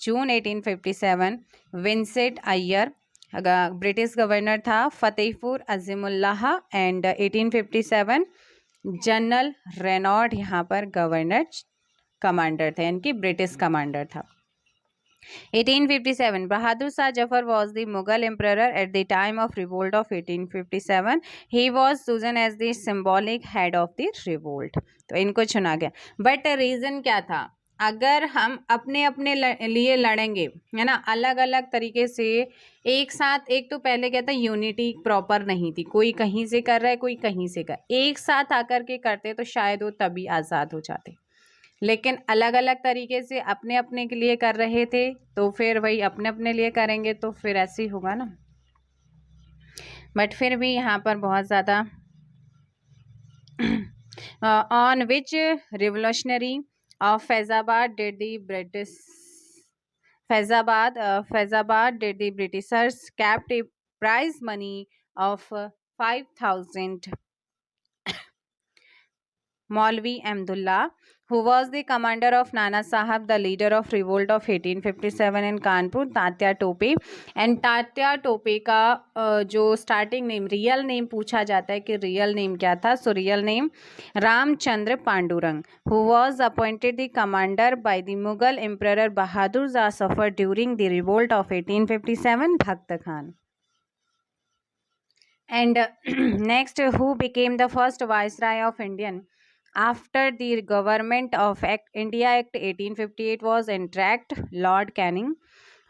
June 1857 Vincent Eyre British governor था. Fatehpur Azimullah and 1857 general Renaud यहाँ पर governor commander थे, यानी कि British commander था. 1857 Bahadur Shah Zafar was the Mughal emperor at the time of revolt of 1857. He was chosen as the symbolic head of the revolt. तो इनको चुना गया. बट रीज़न क्या था? अगर हम अपने अपने लिए लड़ेंगे, है ना, अलग अलग तरीके से एक साथ, एक तो पहले क्या था, यूनिटी प्रॉपर नहीं थी, कोई कहीं से कर रहा है कोई कहीं से कर, एक साथ आकर के करते तो शायद वो तभी आज़ाद हो जाते. लेकिन अलग अलग तरीके से अपने अपने के लिए कर रहे थे, तो फिर वही अपने अपने लिए करेंगे तो फिर ऐसे ही होगा ना. बट फिर भी यहाँ पर बहुत ज़्यादा on which revolutionary of Faizabad did the Britishers kept a prize money of 5,000 Maulvi Ahmedullah, who was the commander of Nana Sahab, the leader of revolt of 1857 in Kanpur. Tatya Tope. And Tatya Tope का जो स्टार्टिंग नेम, रियल नेम पूछा जाता है कि real name क्या था. So real name Ramchandra Pandurang, who was appointed the commander by the Mughal emperor Bahadur Shah Zafar during the revolt of 1857. Bakht Khan. And next, who became the first viceroy of Indian after the government of India Act 1858 was enacted? Lord Canning.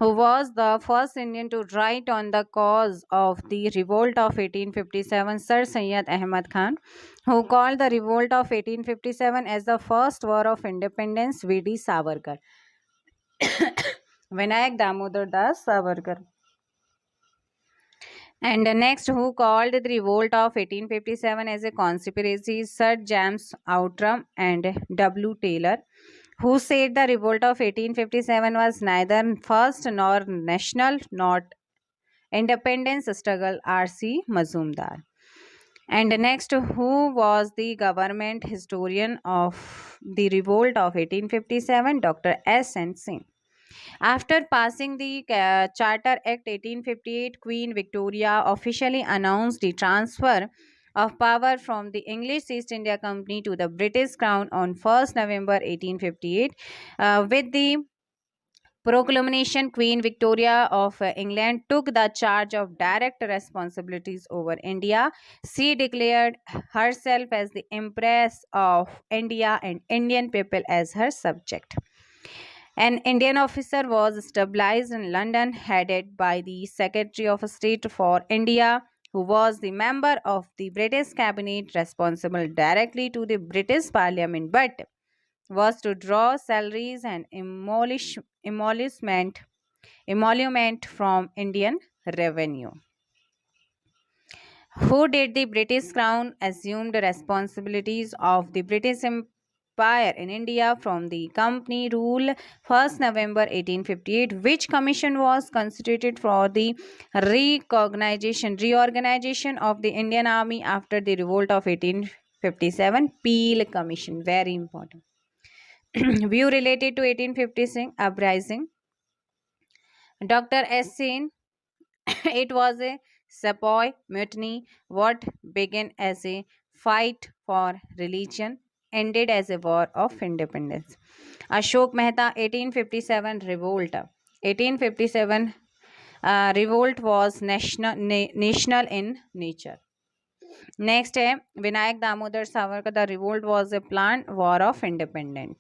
Who was the first Indian to write on the cause of the revolt of 1857? Sir Syed Ahmad Khan. Who called the revolt of 1857 as the first war of independence? V.D. Savarkar. Vinayak Damodar Das Savarkar. And next, who called the revolt of 1857 as a conspiracy? Sir James Outram and W. Taylor. Who said the revolt of 1857 was neither first nor national nor independence struggle? R.C. Mazumdar. And next, who was the government historian of the revolt of 1857? Dr. S. N. Singh. After passing the Charter Act 1858, Queen Victoria officially announced the transfer of power from the English East India Company to the British Crown on 1st November 1858. With the proclamation, Queen Victoria of England took the charge of direct responsibilities over India. She declared herself as the Empress of India and Indian people as her subject. An Indian officer was stabilized in London, headed by the Secretary of State for India, who was the member of the British cabinet responsible directly to the British Parliament, but was to draw salaries and emolument from Indian revenue. Who did the British Crown assume the responsibilities of the British Empire in India from the Company rule 1st November 1858, which commission was constituted for the reorganization of the Indian Army after the revolt of 1857. Peel Commission, very important. View related to 1856 uprising. Dr. S. Sen, it was a sepoy mutiny. What began as a fight for religion ended as a war of independence. Ashok Mehta, 1857 revolt. 1857 revolt was national in nature. Next है Vinayak Damodar Savarkar. The revolt was a planned war of independence.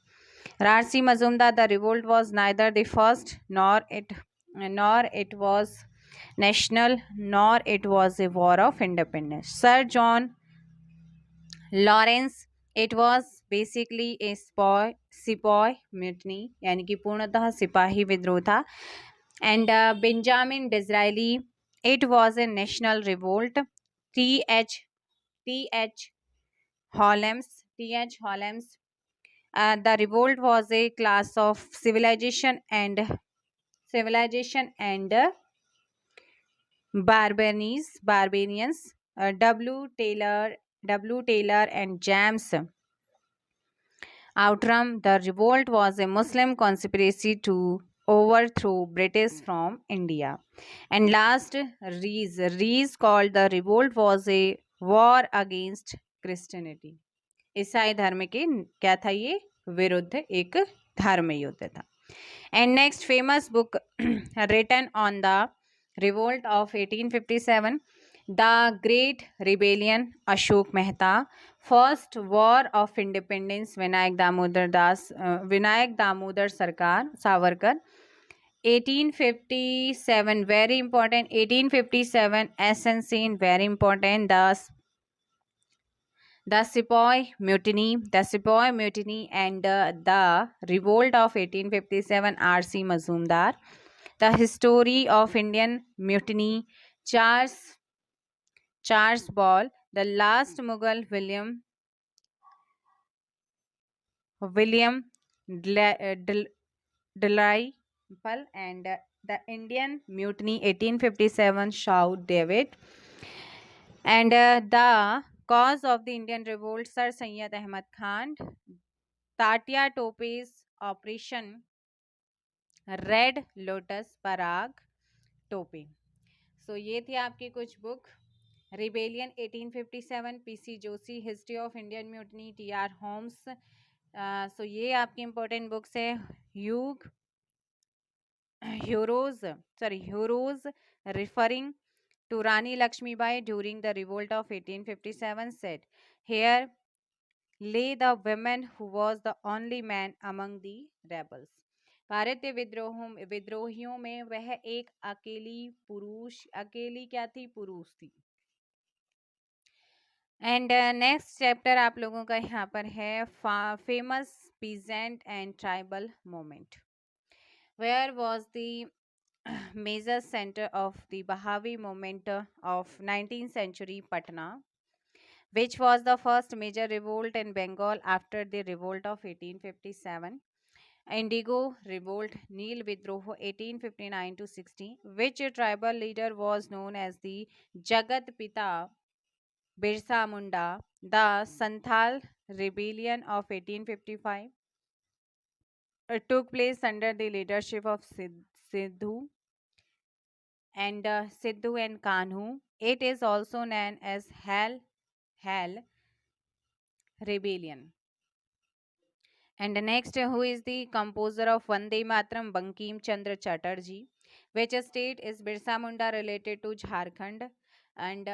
Rarsi Mazumdar. The revolt was neither the first nor it was national, nor it was a war of independence. Sir John Lawrence. It was basically a सिपाही mutiny यानी कि पूर्णतः सिपाही विद्रोह था. And Benjamin Disraeli. It was a national revolt. T.H. T.H. Holmes. The revolt was a class of civilization and barbarians. W. Taylor and James Outram. The revolt was a Muslim conspiracy to overthrow British from India. And last, Rees called the revolt was a war against Christianity. ईसाई धर्म के क्या था ये विरुद्ध एक धर्म युद्ध था. And next famous book written on the revolt of 1857, The Great Rebellion, Ashok Mehta. First War of Independence, Vinayak Damodar Savarkar. 1857, very important. 1857 SN scene, very important. The Sepoy Mutiny and the Revolt of 1857, R.C. Mazumdar. The History of Indian Mutiny, Charles Ball. The Last Mughal, William Dalrymple. And the Indian Mutiny 1857, Shaw David. And the cause of the Indian revolt, Sir Syed Ahmad Khan. Tatya Tope's Operation Red Lotus, Parag Tope. सो ये थी आपकी कुछ book. Rebellion 1857, PC Joshi. History of Indian mutiny, TR. Holmes. So ये आपकी important books है. Hugh Rose referring to Rani Lakshmibai during the revolt of 1857 said, "Here lay the woman who was the only man among the rebels." भारतीय विद्रोहियों में वह एक अकेली क्या थी? पुरुष थी. एंड नेक्स्ट चैप्टर आप लोगों का यहाँ पर है famous peasant and tribal movement. Where was the major center of the Bahavi movement of 19th century, Patna, which was the first major revolt in Bengal after the revolt of 1857. Indigo Revolt, Neel Vidroh 1859 to 60, which tribal leader was known as the Jagat Pita Birsa Munda. The Santhal Rebellion of 1855. took place under the leadership of Sidhu and Kanhu. It is also known as Hell Rebellion. And next, who is the composer of Vande Mataram? Bankim Chandra Chatterjee. Which state is Birsa Munda related to? Jharkhand. And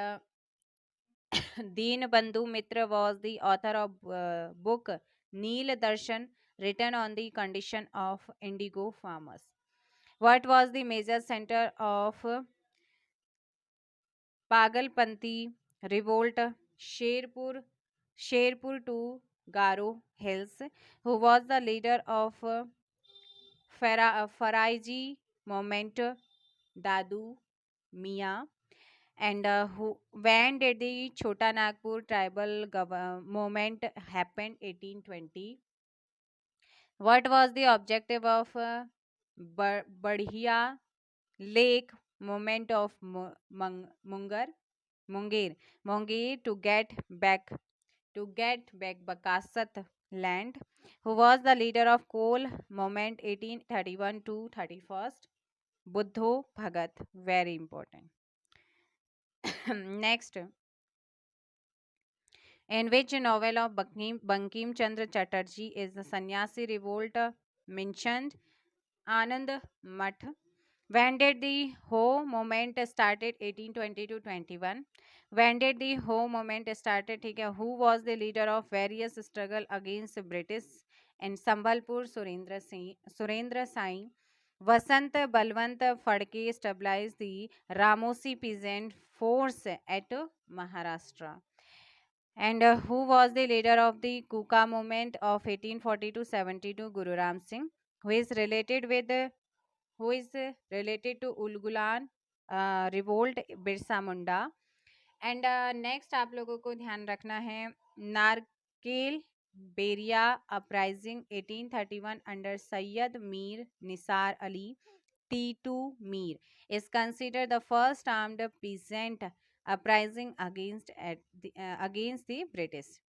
Deen Bandhu Mitra was the author of book Neel Darshan, written on the condition of indigo farmers. What was the major center of Pagalpanti revolt? Sherpur, Sherpur to Garo Hills. Who was the leader of Faraiji movement? Dadu Mia. And when did the Chota Nagpur tribal movement happen? 1820. What was the objective of Badhiya Lake movement of Munger to get back Bakasat land? Who was the leader of coal movement 1831 to 31st? Buddho Bhagat. Very important. Next, in which novel of Bankim Chandra Chatterjee is the Sannyasi revolt mentioned? Anand Math. When did the Ho movement started? 1820 to 21. When did the Ho movement started? ठीक है. Who was the leader of various struggle against British? In Sambalpur, Surendra Sai. Vasant Balwant Phadke stabilized the Ramosi peasant force at Maharashtra. And who was the leader of the Kuka movement of 1840 to 72? Guru Ram Singh. Who is related with who is related to Ulgulan revolt? Birsa Munda. And next आप लोगों को ध्यान रखना है Narkelberia uprising 1831 under Syed Mir Nisar Ali Titu Mir is consider the first armed peasant uprising against the British.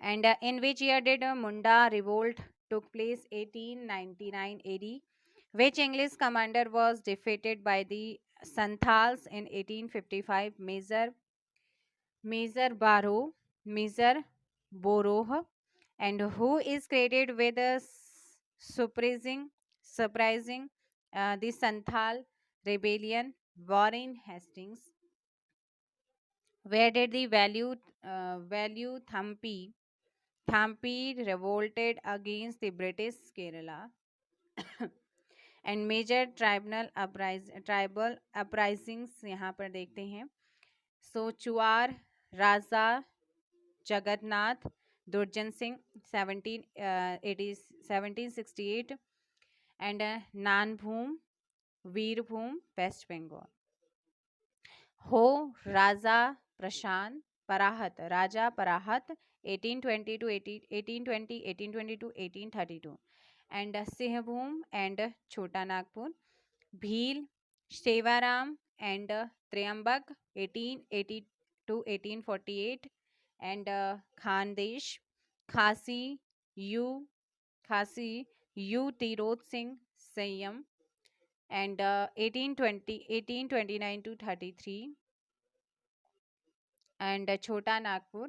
And in which year did Munda revolt took place? 1899 AD. Which English commander was defeated by the Santals in 1855? Major Boroh. And who is credited with surprising the Santhal rebellion? Warren Hastings. Where did the value Thampi revolted against the British Kerala? And major tribal uprisings यहाँ पर देखते हैं. So Chuar Raja Jagannath Durjan Singh 1768 and Nanbhum Birbhum West Bengal. Ho Raja Prashant Raja पराहत 1820 to 1832 and Sinhabhum and Chota Nagpur. Bhil, Shevaram and Triambak 1880 to 1848 and Khandesh, Khasi, U Tirot Singh Sayyam and 1829 to 33 and Chota Nagpur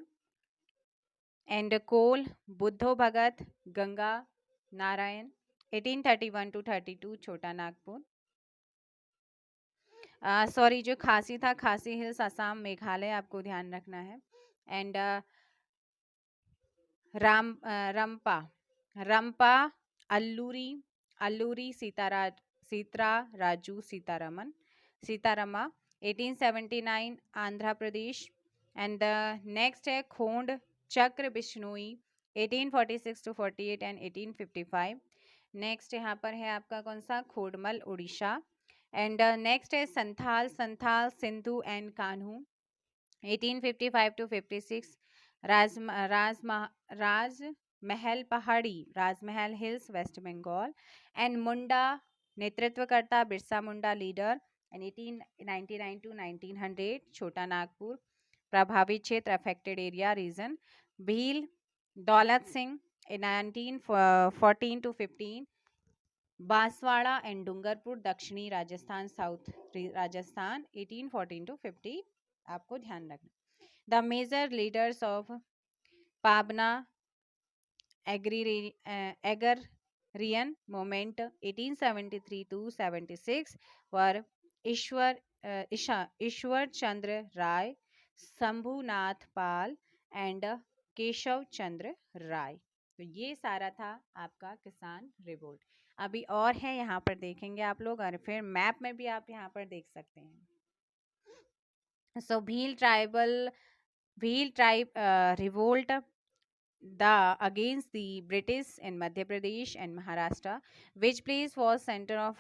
and Kol, Buddho Bhagat, Ganga Narayan 1831 to 32 छोटा Nagpur. Sorry जो खासी था खासी hills Assam Meghalaya आपको ध्यान रखना है. And Rampa Alluri Sita Raju Sitarama 1879 Andhra Pradesh. And next है खोंड चक्र बिश्नोई 1846 to 48 and 1855. नेक्स्ट यहाँ पर है आपका कौन सा खोडमल उड़ीसा. एंड नेक्स्ट है संथाल सिंधु एंड कान्हू 1855 to 56. राजमहल पहाड़ी Rajmahal hills west Bengal. And Munda नेतृत्वकर्ता Birsa Munda leader and 1899 to 1900 छोटा नागपुर. प्रभावित क्षेत्र affected area region. Bhil Daulat Singh In 1914 to 15, Banswara and Dungarpur दक्षिणी राजस्थान साउथ राजस्थान 1814 to 50, आपको ध्यान रखना। The major leaders of Pabna agrarian movement 1873 to 76 were Ishwar Chandra Rai, Shambhunath Pal and Keshav Chandra Rai. तो ये सारा था आपका किसान रिवोल्ट। अभी और है यहाँ पर देखेंगे आप लोग, और फिर मैप में भी आप यहाँ पर देख सकते हैं। So Bhil tribe revolt the against the British in Madhya Pradesh and Maharashtra, which place was center of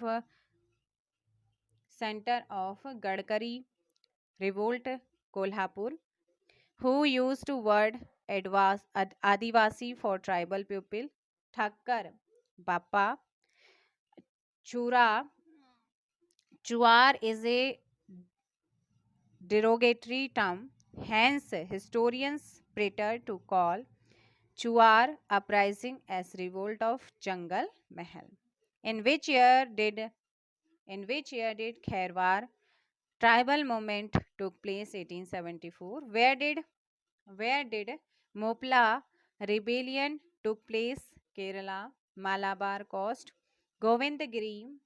Gadkari revolt, Kolhapur, who used to word Adivasi for tribal people, Thakkar, Bappa, Chura. Chuar is a derogatory term, hence historians prefer to call Chuar uprising as revolt of Jangal Mahal. In which year did Khairwar tribal movement took place? 1874. Where did Mopla rebellion took place? Kerala, Malabar coast. Govindagiri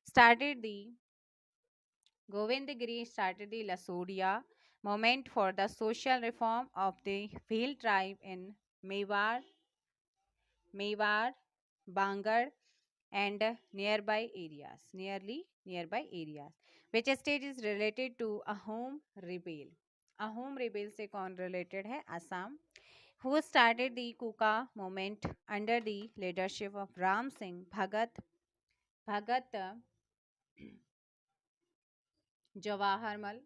started the Lasodia movement for the social reform of the Bhil tribe in Mewar, Bangar, and nearby areas. Which state is related to Ahom rebel? Ahom rebel से कौन related है? Assam. Who started the Kuka movement under the leadership of Ram Singh Bhagat Jawaharlal?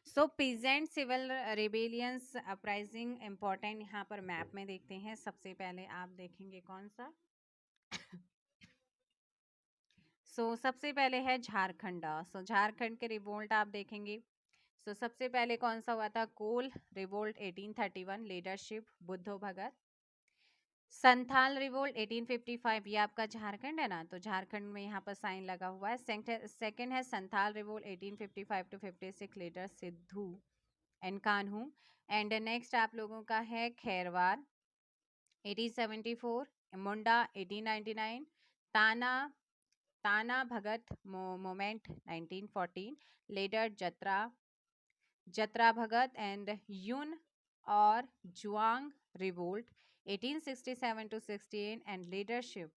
So peasant civil rebellions uprising important यहाँ पर map में देखते हैं। सबसे पहले आप देखेंगे कौन सा, सबसे पहले है झारखंड। झारखंड के रिवोल्ट आप देखेंगे। सबसे पहले कौन सा हुआ था? कोल रिवोल्ट 1831, लीडरशिप बुद्धो भगत। संथाल रिवोल्ट 1855, ये आपका झारखंड है ना, तो झारखंड में यहाँ पर साइन लगा हुआ है। सेकंड है Santhal revolt 1855 to 56, leader Sidhu and Kanhu. And next आप लोगों का है खैरवार 1874, मुंडा 1899, ताना भगत मोमेंट 1914, लीडर जत्रा भगत एंड यून और Juang revolt 1867 to 16 and leadership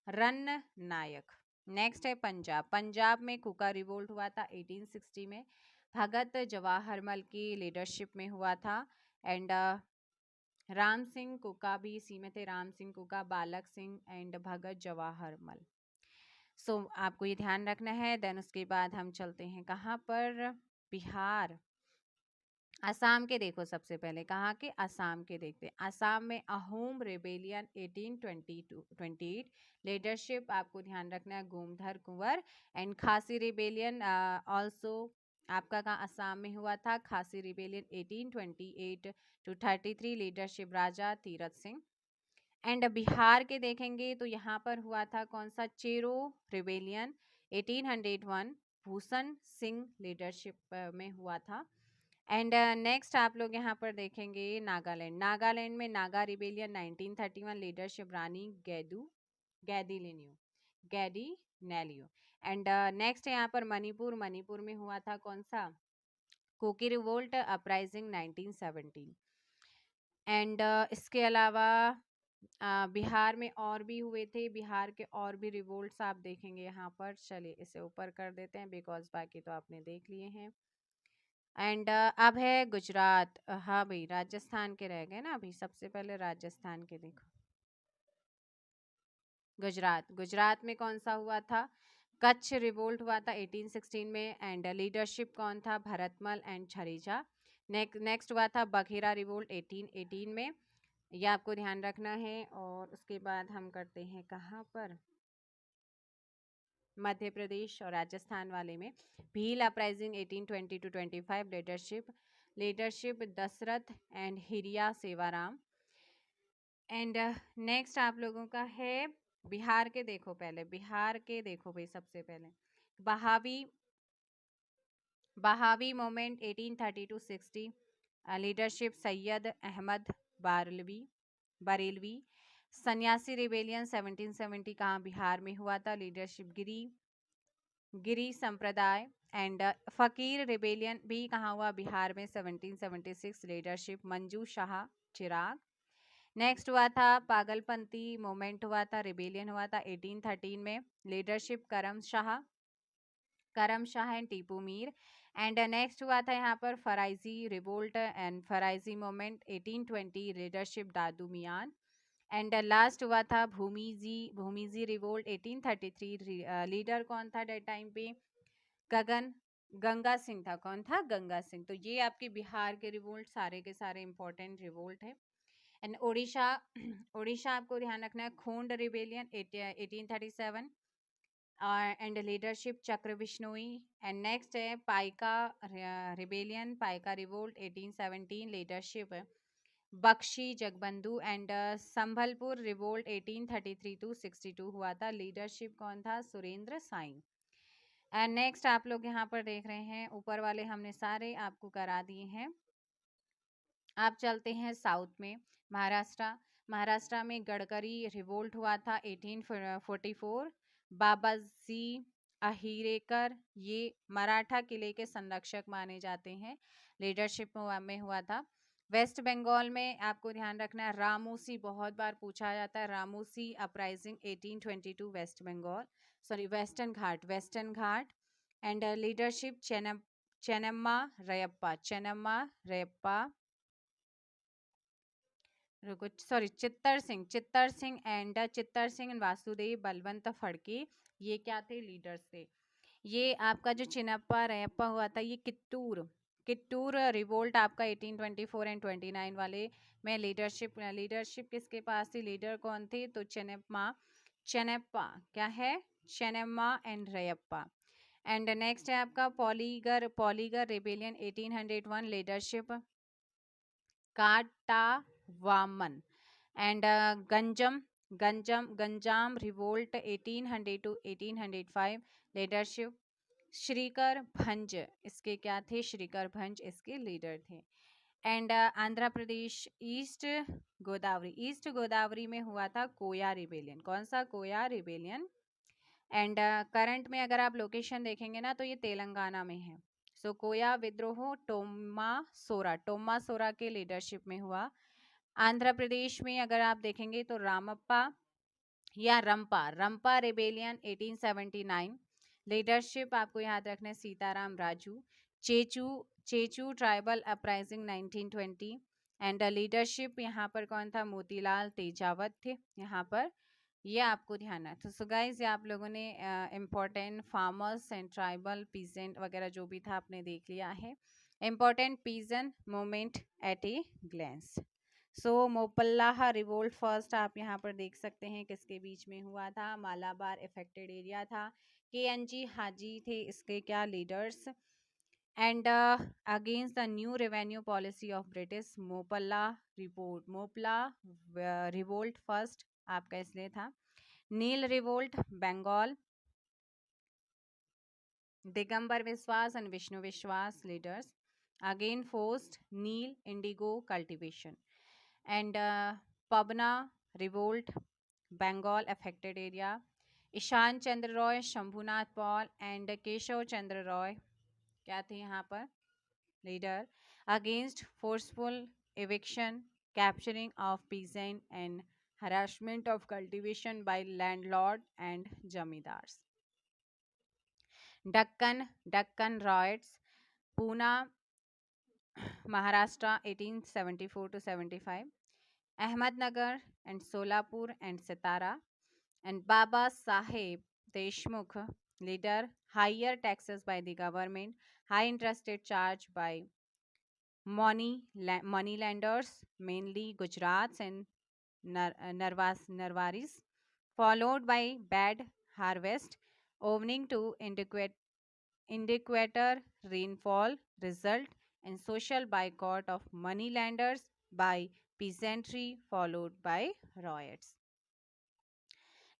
Ratna Nayak. Next है पंजाब में कुका रिवोल्ट हुआ था 1860 में, भगत जवाहरमल की लीडरशिप में हुआ था। एंड राम सिंह कुका भी इसी में थे, राम सिंह कुका, बालक सिंह एंड भगत जवाहरमल। आपको ये ध्यान रखना है। देन उसके बाद हम चलते हैं कहाँ पर? बिहार। असम के देखो, सबसे पहले कहाँ के? असम के देखते हैं। असम में अहोम रेबेलियन 1828, लीडरशिप आपको ध्यान रखना है गोमधर कुंवर। एंड खासी रेबेलियन ऑल्सो आपका कहाँ? असम में हुआ था। खासी rebellion 1828 to 33, leadership Raja Tirath Singh. And Bihar के देखेंगे तो यहाँ पर हुआ था कौन सा? चेरो रेबेलियन 1801, भूषण सिंह लीडरशिप में हुआ था। एंड नेक्स्ट आप लोग यहाँ पर देखेंगे नागालैंड में Naga rebellion 1931, leadership Rani Gaidinliu. And next यहाँ पर मणिपुर में हुआ था कौन सा? कोकी रिवोल्ट अपराइजिंग 1917। एंड इसके अलावा बिहार में और भी हुए थे, बिहार के और भी रिवोल्ट्स आप देखेंगे यहाँ पर। चलिए इसे ऊपर कर देते हैं बिकॉज बाकी तो आपने देख लिए हैं। एंड अब है गुजरात। हाँ भाई, राजस्थान के रह गए ना अभी। सबसे पहले राजस्थान के देखो। गुजरात में कौन सा हुआ था? कच्छ रिवोल्ट हुआ था 1816 में। एंड लीडरशिप कौन था? भरतमल एंड छरीजा। नेक्स्ट हुआ था बघेरा रिवोल्ट 1818 में, यह आपको ध्यान रखना है। और उसके बाद हम करते हैं कहाँ पर? मध्य प्रदेश और राजस्थान वाले में Bhil uprising 1820 to 25, leadership Dashrath and Hiriya Sewaram. And next आप लोगों का है बिहार के। देखो पहले बिहार के देखो भाई, सबसे पहले Wahabi Wahabi movement 1830 to 60, leadership Syed Ahmad Barelvi Barelvi. Sanyasi rebellion 1770 कहाँ, बिहार में हुआ था, लीडरशिप गिरी गिरी संप्रदाय। एंड फकीर रिबेलियन भी कहाँ हुआ, बिहार में 1776, लीडरशिप मंजू शाह चिराग। नेक्स्ट हुआ था पागलपंथी मूवमेंट हुआ था, रिबेलियन हुआ था 1813 में, leadership Karam Shah and Tipu Mir. And next हुआ था यहाँ पर Faraizi revolt and Faraizi movement 1820, leadership Dadu Miyan. And last हुआ था भूमिजी रिवोल्ट 1833, लीडर कौन था डेट टाइम पे, गगन गंगा सिंह था। कौन था, गंगा सिंह। तो ये आपके बिहार के रिवोल्ट सारे के सारे इंपॉर्टेंट रिवोल्ट है। एंड ओडिशा ओडिशा आपको ध्यान रखना है, खोंड रिबेलियन 1837 एंड लीडरशिप चक्र बिश्नोई। एंड नेक्स्ट है Paika rebellion, Paika revolt 1817, leadership Bakshi Jagabandhu. And Sambalpur revolt 1833 to 62 हुआ था, लीडरशिप कौन था, सुरेंद्र साई। एंड नेक्स्ट आप लोग यहाँ पर देख रहे हैं, ऊपर वाले हमने सारे आपको करा दिए हैं। आप चलते हैं साउथ में, महाराष्ट्र में गडकरी रिवोल्ट हुआ था 1844, बाबाजी अहिरेकर ये मराठा किले के संरक्षक माने जाते हैं, लीडरशिप में हुआ था। वेस्ट बंगाल में आपको ध्यान रखना है, रामोसी बहुत बार पूछा जाता है, Ramosi uprising 1822, west Bengal sorry western Ghat. And leadership Chennamma Rayappa रुको सॉरी चित्तर सिंह एंड वासुदेव बलवंत फड़के, ये क्या थे, लीडर्स थे। ये आपका जो चिनप्पा रयप्पा हुआ था, ये कित्तूर रिवोल्ट आपका 1824 एंड 29 वाले में लीडरशिप किसके पास थी, लीडर कौन थे, तो चेनप्पा क्या है, Chennamma and Rayappa. And next है आपका Poligar rebellion 1801, leadership Kattabomman. And Ganjam revolt 1800 to 1805, leadership Srikar Bhanj, इसके क्या थे, श्रीकर भंज इसके लीडर थे। एंड आंध्र प्रदेश ईस्ट गोदावरी में हुआ था कोया रिबेलियन। कौन सा, कोया रिबेलियन। एंड करंट में अगर आप लोकेशन देखेंगे ना, तो ये तेलंगाना में है। सो कोया विद्रोह टोमा सोरा के लीडरशिप में हुआ। आंध्र प्रदेश में अगर आप देखेंगे तो रामप्पा या रंपा रिबेलियन 1879, लीडरशिप आपको याद रखना है सीताराम राजू। चेचू ट्राइबल अपराइजिंग 1920, एंड लीडरशिप यहाँ पर कौन था, मोतीलाल तेजावत थे यहाँ पर, ये आपको ध्यान है। तो सो गाइज, ये आप लोगों ने important farmers and tribal peasant वगैरह जो भी था आपने देख लिया है। Important peasant movement at a glance. So Moplah revolt first आप यहाँ पर देख सकते हैं किसके बीच में हुआ था, मालाबार इफेक्टेड एरिया था, KNG हाजी थे इसके क्या leaders. And against the new revenue policy of British, Moplah revolt first आपका इसलिए था। नील रिवोल्ट बंगाल, दिगंबर विश्वास and Vishnu Biswas leaders again forced नील indigo cultivation. And Pabna revolt Bengal affected area, Ishan Chandra Roy, Shambhunath Paul and Keshav Chandra Roy क्या थे यहाँ पर, leader against forceful eviction, capturing of peasant and harassment of cultivation by landlord and jamidars. Deccan riots, Pune, Maharashtra 1874 to 75, Ahmednagar and Solapur and Sitara, and Baba Saheb Deshmukh, leader, higher taxes by the government, high interest rate charged by money lenders, mainly Gujarats and Narwaris, followed by bad harvest, owing to inadequate rainfall, result in social boycott of money lenders by peasantry followed by riots.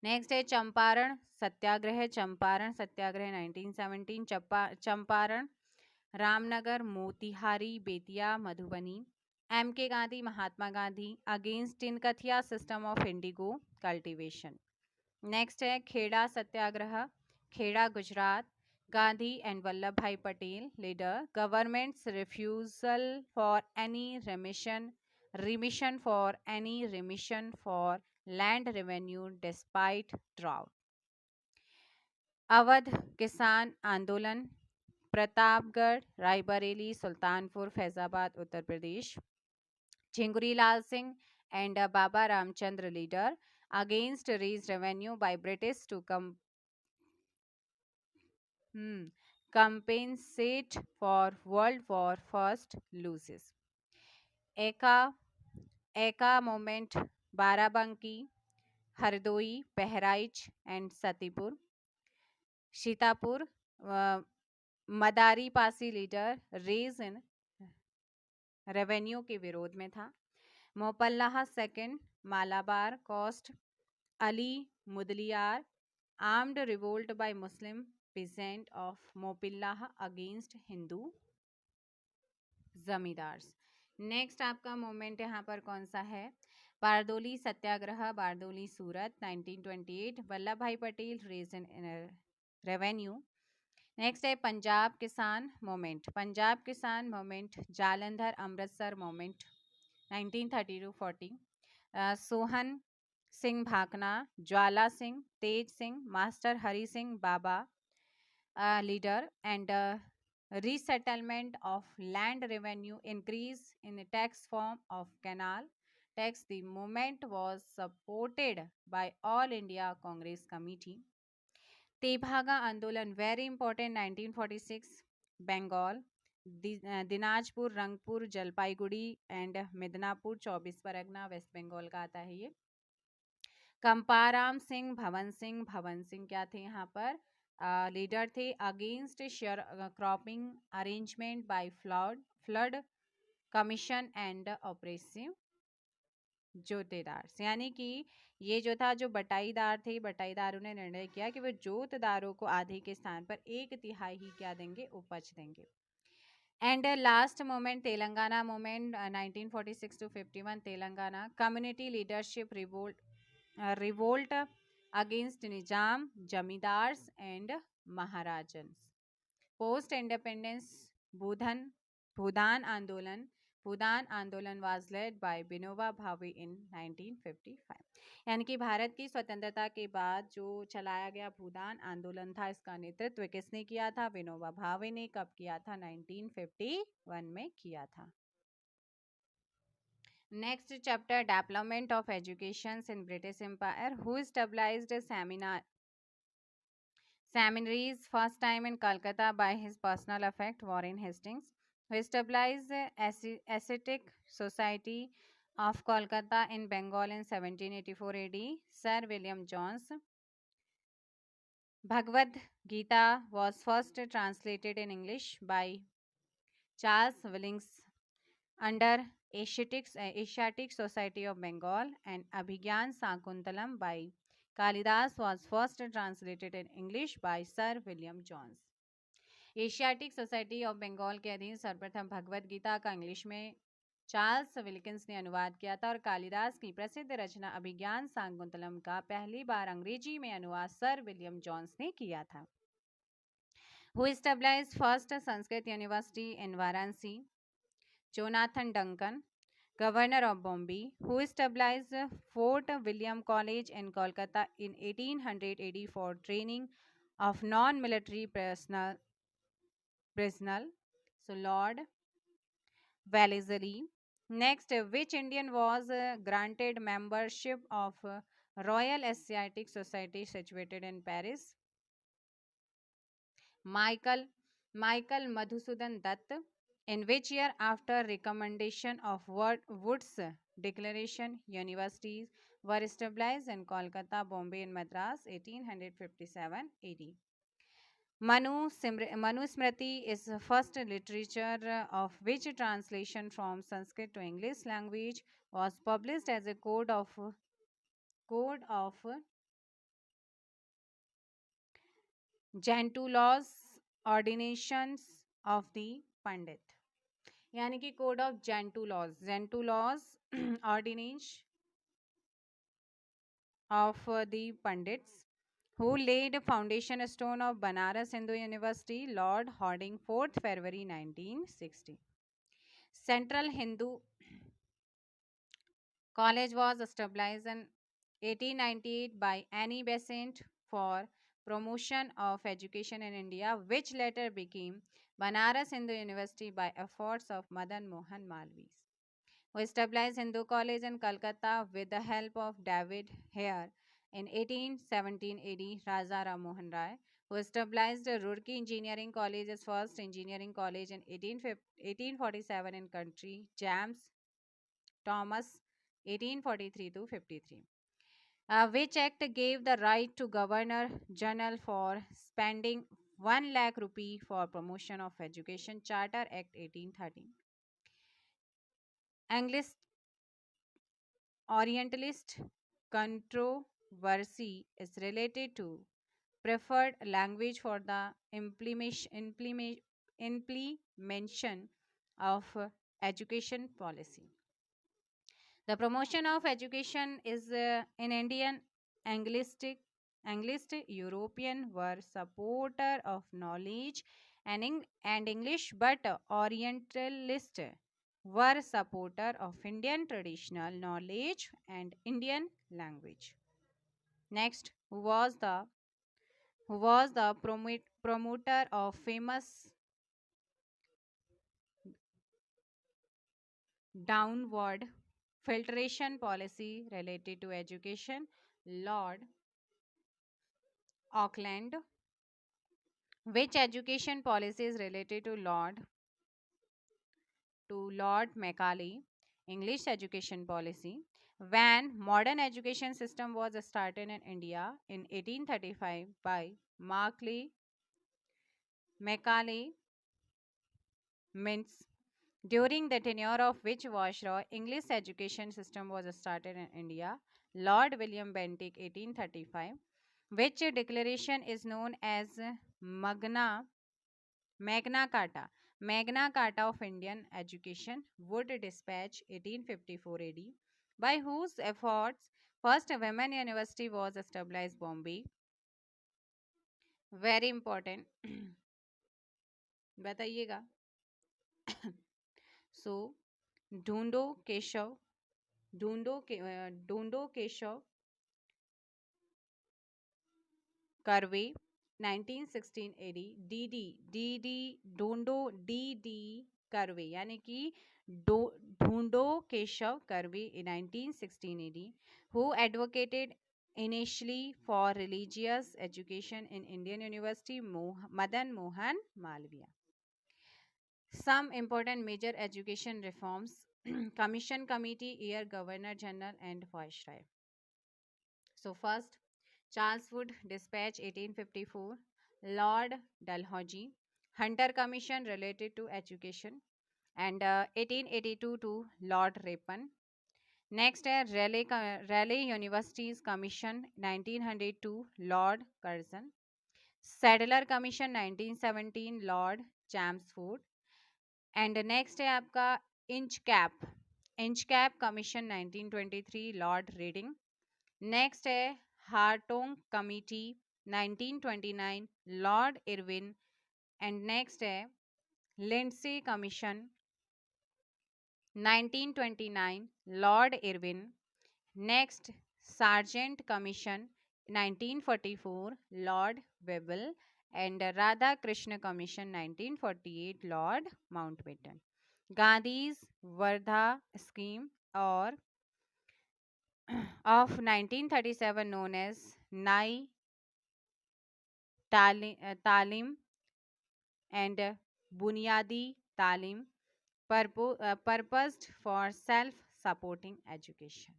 Next है Champaran Satyagraha 1917, Champaran, Ramnagar, Motihari, Bettiah, Madhubani. M K Gandhi, Mahatma Gandhi against tinkathia system of indigo cultivation. Next है Kheda Satyagraha, Kheda Gujarat, Gandhi and Vallabh भाई Patel leader. Government's refusal for any remission for land revenue despite drought. Awadh Kisan Andolan, Pratapgarh, Raebareli, Sultanpur, Faizabad, Uttar Pradesh. Jhinguri Lal Singh and Baba Ramchandra leader against raised revenue by British to compensate for World War First losses. Eka moment, Barabanki, Hardoi, Bahraich and Satipur. Sitapur, Madari Pasi leader raise in revenue के विरोध में था. Moplah second, Malabar coast, Ali Mudaliyar armed revolt by Muslim peasant of Moplah against Hindu zamindars. Next आपका moment यहाँ पर कौन सा है? बारदोली सत्याग्रह, बारदोली सूरत 1928. वल्लभ भाई Patel raise in revenue. Next है Punjab Kisan movement, Jalandhar Amritsar movement 1930-40. Sohan Singh Bhakna, Jwala Singh, Tej Singh, master Hari Singh Baba leader and resettlement of land revenue increase in the tax form of canal tax. The movement was supported by All India Congress Committee. Tebhaga Andolan very important 1946 Bengal. Dinajpur, Rangpur, Jalpaiguri and Midnapore 24 Pargana west Bengal का आता है ये. कंपाराम सिंह, भवन सिंह क्या थे यहाँ पर? लीडर थे against share cropping arrangement by flood commission and oppressive jotedar. यानी कि ये जो था, जो बटाईदार थे, बटाईदारों ने निर्णय किया कि वो जोतदारों को आधे के स्थान पर 1/3 ही क्या देंगे? उपज देंगे. And last moment Telangana moment 1946-51 Telangana community leadership revolt against Nizam, Jamidars and Maharajans. Post independence Bhudan Andolan was led by Vinoba Bhave in 1955. यानी कि भारत की स्वतंत्रता के बाद जो चलाया गया भूदान आंदोलन था, इसका नेतृत्व किसने किया था? विनोबा भावे ने. कब किया था? 1951 में किया था. Next chapter, development of education in British Empire. Who established seminaries first time in Calcutta by his personal effect, Warren Hastings. Who established ascetic society of Kolkata in Bengal in 1784 AD, Sir William Jones. Bhagavad Gita was first translated in English by Charles Willings under Asiatic Society of Bengal, and Abhigyan Sakuntalam by Kalidas was first translated in English by Sir William Jones. Asiatic society of Bengal के अधीन सर्वप्रथम भगवद गीता का English में Charles Wilkins ने अनुवाद किया था, और कालिदास की प्रसिद्ध रचना अभिज्ञान शाकुंतलम का पहली बार अंग्रेजी में अनुवाद सर विलियम जॉन्स ने किया था. Who established first Sanskrit University in Varanasi? Jonathan Duncan. Governor of Bombay. Who established Fort William College in Kolkata in 1880 for training of non-military personnel? So Lord Wellesley. Next, which Indian was granted membership of Royal Asiatic Society situated in Paris? Michael Madhusudan Dutt. In which year, after recommendation of Wood's Declaration, universities were established in Kolkata, Bombay and Madras? 1857 AD. Manusmriti is the first literature of which translation from Sanskrit to English language was published as a code of Gentoo laws ordinations of the Pandit. यानी कि code of Gentoo laws ordinance of the Pandits who laid foundation stone of Banaras Hindu University, Lord Hardinge, 4th February 1960. Central Hindu College was established in 1898 by Annie Besant for promotion of education in India, which later became Banaras Hindu University by efforts of Madan Mohan Malviya, who established Hindu College in Calcutta with the help of David Hare in 1817 AD, Raja Ram Mohan Rai, who established Roorkee Engineering College as first engineering college in 1847 in country, James Thomas 1843 to 53, which act gave the right to Governor General for spending 1 lakh rupee for promotion of education, Charter Act 1813. English Orientalist controversy is related to preferred language for the implementation of education policy. The promotion of education is in Indian Anglistic European were supporter of knowledge and English, but Orientalist were supporter of Indian traditional knowledge and Indian language. Next, who was the promoter of famous downward filtration policy related to education? Lord Auckland. Which education policy is related to Lord Macaulay? English education policy. When modern education system was started in India in 1835 by Macaulay Mintz, during the tenure of which Viceroy, English education system was started in India? Lord William Bentinck, 1835. Which declaration is known as Magna Magna Carta? Magna Carta of Indian Education, Wood Dispatch, 1854 AD, by whose efforts first women university was established, Bombay. Very important. बताइएगा. So, ढूंढो केशव ढूंढो Keshav Karve 1916 AD. D ढूंढो D curve यानी कि ढूंढो Keshav Karve in 1916 AD, who advocated initially for religious education in Indian University, Madan Mohan Malviya. Some important major education reforms. Commission Committee, Year Governor General and Viceroy. So first, Charles Wood Dispatch 1854, Lord Dalhousie, Hunter Commission related to education, and 1882 to Lord Ripon. Next है Raleigh Universities Commission 1902, Lord Curzon. Sadler Commission 1917, Lord Chelmsford. And next है आपका Inchcape commission 1923, Lord Reading. Next है Hartog committee 1929, Lord Irwin. And next है Lindsay commission 1929, Lord Irwin. Next Sargent commission 1944, Lord Wavell. And Radha Krishna commission 1948, Lord Mountbatten. Gandhi's Wardha scheme और of 1937 known as Nai Talim and Bunyadi Talim, purposed for self-supporting education.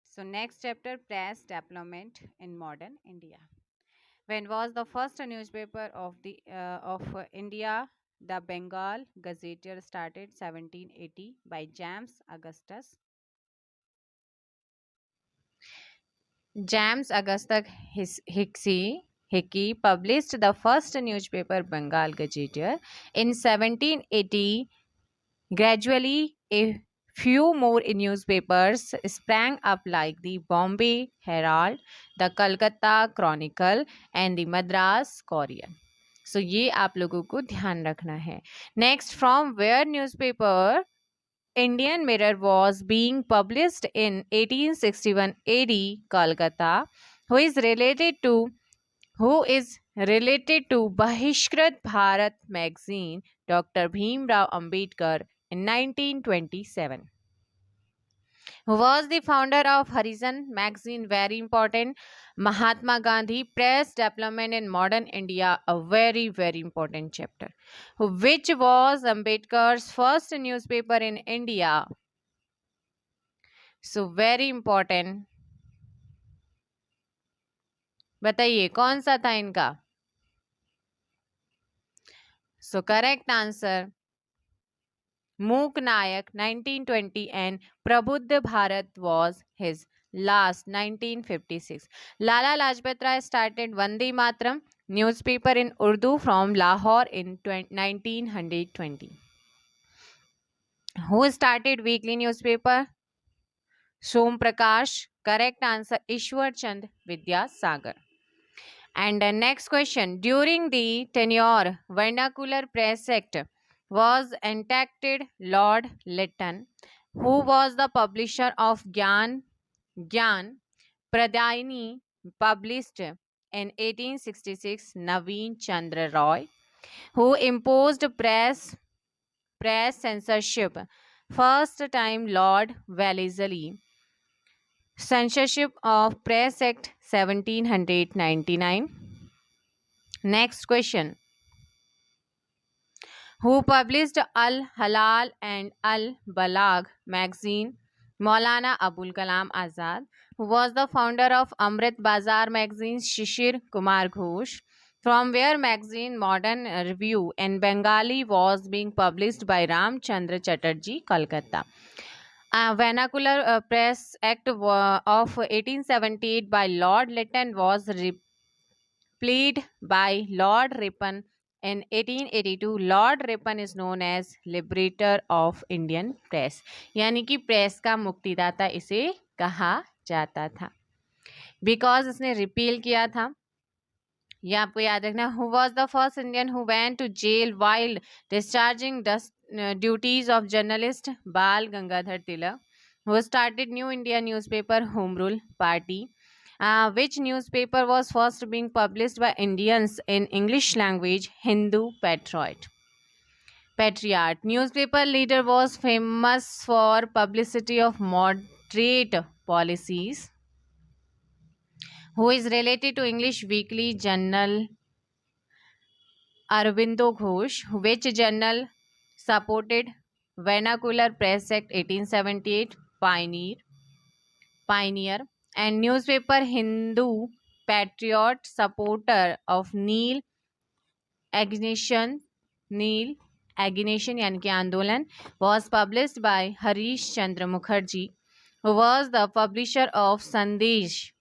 So next chapter, press development in modern India. When was the first newspaper of India? The Bengal Gazetteer started 1780 by James Augustus. James Augustus Hickey published the first newspaper Bengal Gazetteer in 1780. Gradually, a few more newspapers sprang up like the Bombay Herald, the Calcutta Chronicle and the Madras Courier. So ये आप लोगों को ध्यान रखना है. Next, from where newspaper Indian Mirror was being published in 1861 AD, Kolkata, who is related to Bahishkrat Bharat magazine, Dr. Bhimrao Ambedkar in 1927. Who was the founder of Horizon magazine? Very important. Mahatma Gandhi. Press development in modern India, a very, very important chapter. Which was Ambedkar's first newspaper in India? So very important. बताइए कौन सा था इनका? So correct answer, Mook Nayak 1920 and Prabhuddha Bharat was his last 1956. Lala Lajpat Rai started Vande Mataram newspaper in Urdu from Lahore in 1920. Who started weekly newspaper? Som Prakash. Correct answer, Ishwar Chand Vidyasagar. And the next question, during the tenure Vernacular Press Act was enacted, Lord Lytton, who was the publisher of Gyan Pradayani, published in 1866, Naveen Chandra Roy, who imposed press censorship, first time Lord Wellesley, Censorship of Press Act 1799. Next question. Who published Al Halal and Al Balag magazine? Maulana Abul Kalam Azad. Who was the founder of Amrit Bazar magazine? Shishir Kumar Ghosh. From where magazine Modern Review in Bengali was being published by Ram Chandra Chatterjee, Kolkata. Vernacular Press Act of 1878 by Lord Lytton was repealed by Lord Ripon in 1882. Lord Ripon is known as Liberator of Indian Press, यानी कि press का मुक्तिदाता इसे कहा जाता था, because इसने repeal किया था. ये आपको याद रखना. Who was the first Indian who went to jail while discharging duties of journalist? Bal Gangadhar Tilak. Who started New India newspaper? Home Rule Party. Which newspaper was first being published by Indians in English language? Hindu Patriot. Newspaper leader was famous for publicity of moderate policies. Who is related to English weekly journal? Arvindo Ghosh. Which journal supported Vernacular Press Act 1878? Pioneer. And newspaper Hindu Patriot, supporter of Neil Agitation यानी कि आंदोलन, was published by Harish Chandra Mukherjee, who was the publisher of Sandesh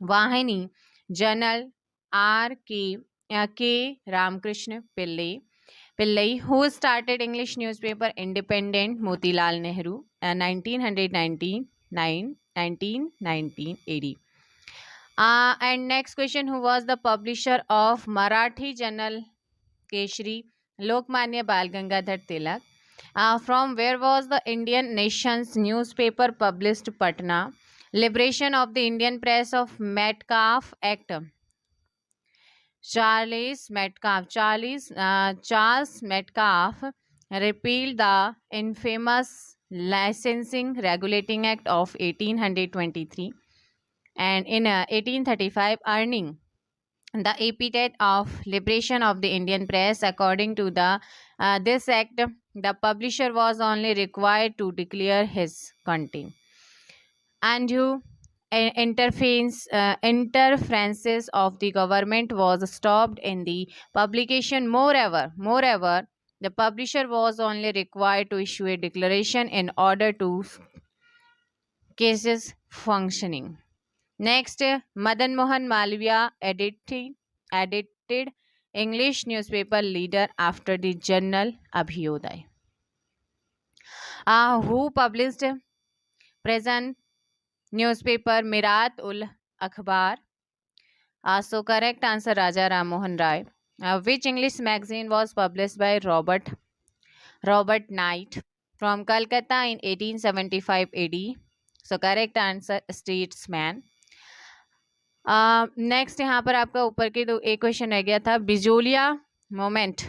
Vahini journal. K. Ramakrishna Pillai. Who started English newspaper Independent? Motilal Nehru, 1919 AD. And next question, who was the publisher of Marathi journal Keshri? Lokmanya Bal Gangadhar Tilak. From where was the Indian Nation's newspaper published? Patna. Liberation of the Indian press of Metcalfe Act. Charles Metcalfe repealed the infamous Licensing Regulating Act of 1823, and in 1835 earning the epithet of liberation of the Indian press. According to this act, the publisher was only required to declare his content. Andrew interferences of the government was stopped in the publication. Moreover, the publisher was only required to issue a declaration in order to cases functioning. Next, Madan Mohan Malviya edited English newspaper leader after the journal Abhyuday. Who published present newspaper Mirat ul Akhbar? So correct answer Raja Ram Mohan Rai. Which English magazine was published by Robert Knight from Calcutta in 1875 AD? So correct answer Statesman. Next यहाँ पर आपका ऊपर के दो एक question रह गया था. Bijolia moment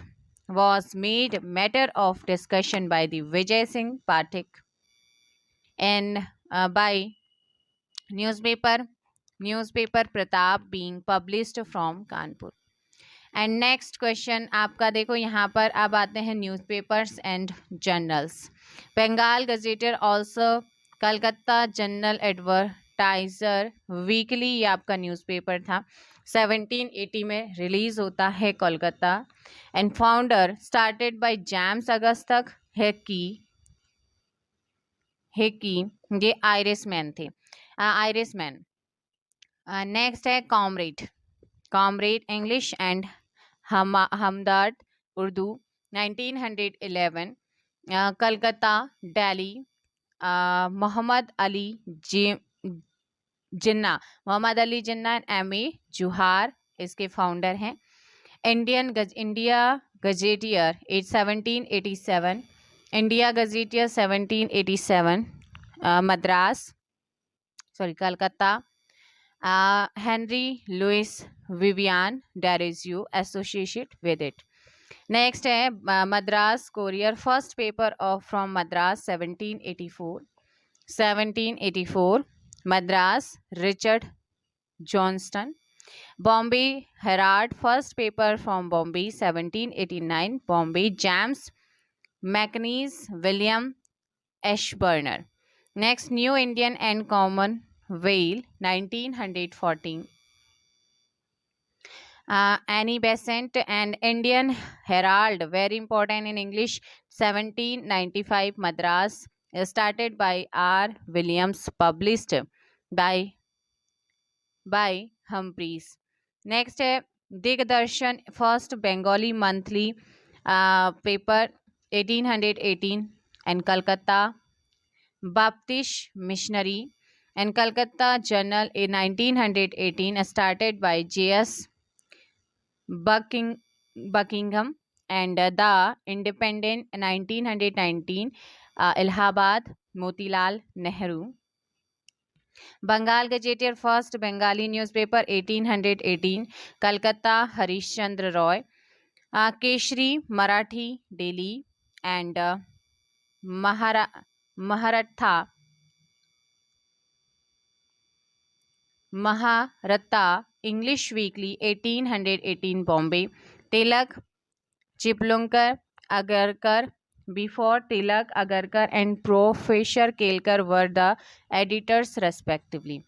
was made matter of discussion by the Vijay Singh Pathak and by newspaper Pratap being published from Kanpur. And next question आपका देखो यहाँ पर अब आते हैं newspapers and journals. Bengal gazetteer also Calcutta general advertiser weekly, ये आपका न्यूज़पेपर था, 1780 में रिलीज होता है Kolkata. And founder started by James Augustus Hicky, ये आयरिशमैन थे, आयरिशमैन. नेक्स्ट है comrade English and Hamdard Urdu 1911. Calcutta Delhi Mohammad Ali Jinnah and M.A. Jauhar इसके फाउंडर हैं. India gazetteer 1787, India gazetteer 1787 Madras Calcutta. Henry Louis Vivian D'Arezzo associated with it. Next है Madras Courier, first paper from Madras 1784. Madras Richard Johnston. Bombay Herald, first paper from Bombay 1789. Bombay James Mackenzie William Ashburner. Next New Indian and Commonwealth 1914. Annie Besant and Indian Herald, very important in English, 1795. Madras, started by R. Williams, published by Humphreys. Next है Digdarshan, first Bengali monthly paper 1818 and Calcutta. Baptist Missionary and Calcutta Journal in 1918, started by J.S. Buckingham. And The Independent 1919, Allahabad Motilal Nehru. Bengal Gazetteer, first Bengali newspaper 1818, Calcutta Harishchandra Roy. Keshri Marathi Daily and Maharatha English Weekly 1818 Bombay. Tilak, Chiplunkar, Agarkar. Before Tilak, Agarkar and Professor Kelkar were the editors respectively.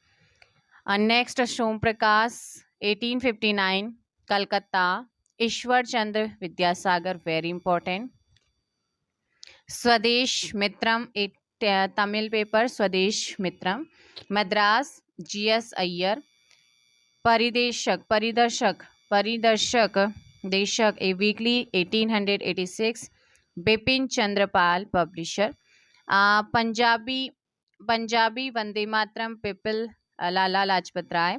Next Som Prakash 1859 Calcutta. Ishwar Chandra Vidyasagar, very important. Swadesh Mitram, Tamil paper Swadesh Mitram. Madras G.S. Iyer. Paridarshak, a weekly 1886. Bipin Chandrapal, publisher. Punjabi Vande Mataram, people Lala Lajpat Rai.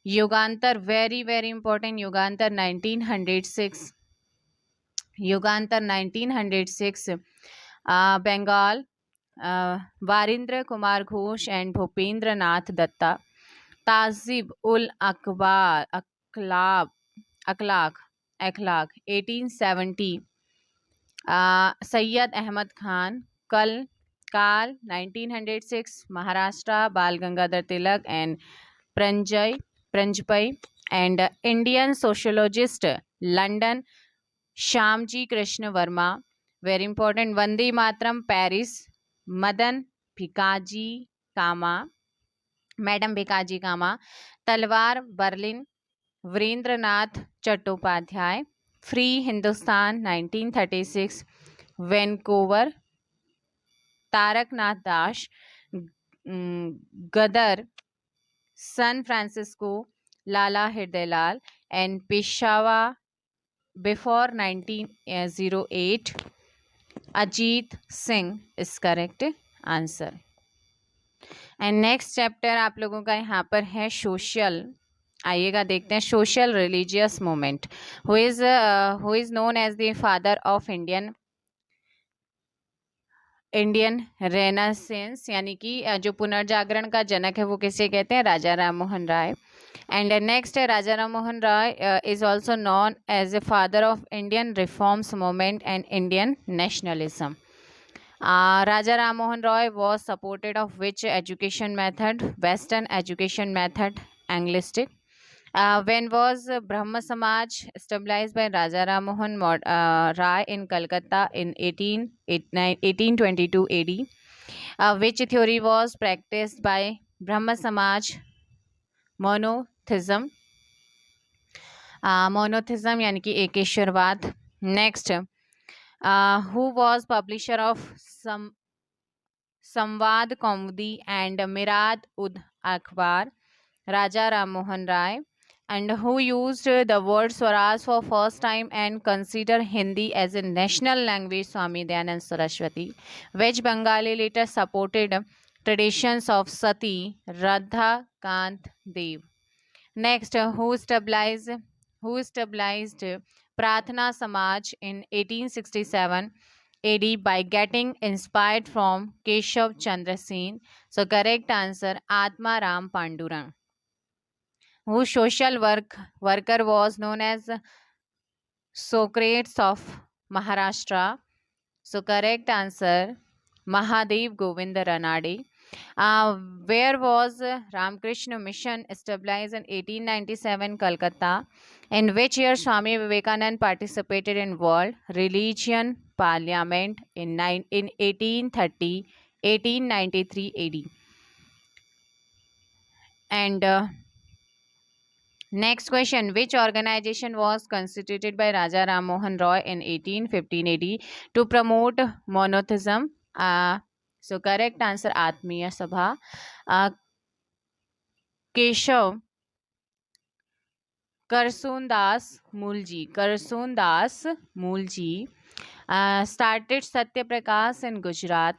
Yugantar, very very important, Yugantar 1906. Bengal Varindra Kumar Ghosh and Bhupendra Nath Datta. Tazib ul Akhlaq 1870. Sayyid Ahmad Khan. Kaal 1906. Maharashtra Bal Gangadhar Tilak and Pranjpai. And Indian sociologist London Shyamji Krishna Verma, very important. Vande Mataram Paris Madan Phikaji Kama. Madam Bhikaji Cama, Talwar Berlin, Virendranath Chattopadhyay, free Hindustan 1936, Vancouver, Taraknath Das, Ghadar, San Francisco, Lala Hridayalal, and Peshawar before 1908. Ajit Singh is correct answer. And next chapter आप लोगों का यहाँ पर है social. आइएगा देखते हैं social religious movement. Who is known as the father of Indian renaissance, यानी कि जो पुनर्जागरण का जनक है वो किसे कहते हैं? राजा राम मोहन राय. एंड नेक्स्ट है Raja Ram Mohan Roy is also known as a father of Indian reforms movement and Indian nationalism. Raja Ram Mohan Roy was supported of which education method? Western education method, Anglistic. When was Brahma Samaj established by Raja Ram Mohan Rai in Calcutta in 1822 AD? Which theory was practiced by Brahma Samaj? Monotheism. Monotheism यानी कि एकेश्वरवाद. Next, who was publisher of Samvad Kaumudi and Mirad ud Akhbar? Raja Ram Mohan Rai. And who used the word Swaraj for first time and consider Hindi as a national language? Swami Dayanand Saraswati. Which Bengali later supported traditions of Sati? Radha Kant Dev. Next, who stabilized Pratna Samaj in 1867 AD by getting inspired from Keshav Chandra Sen? So correct answer, Atma Ram Pandurang. Whose social worker was known as Socrates of Maharashtra? So correct answer, Mahadev Govind Ranade. Where was Ramakrishna Mission established in 1897? Calcutta. In which year Swami Vivekanand participated in World Religion Parliament in 1830, 1893 AD? And next question, which organization was constituted by Raja Ram Mohan Roy in 1815 AD to promote monotheism? So correct answer, Atmiya Sabha. Keshav Karsundas Mulji started Satya Prakash in Gujarat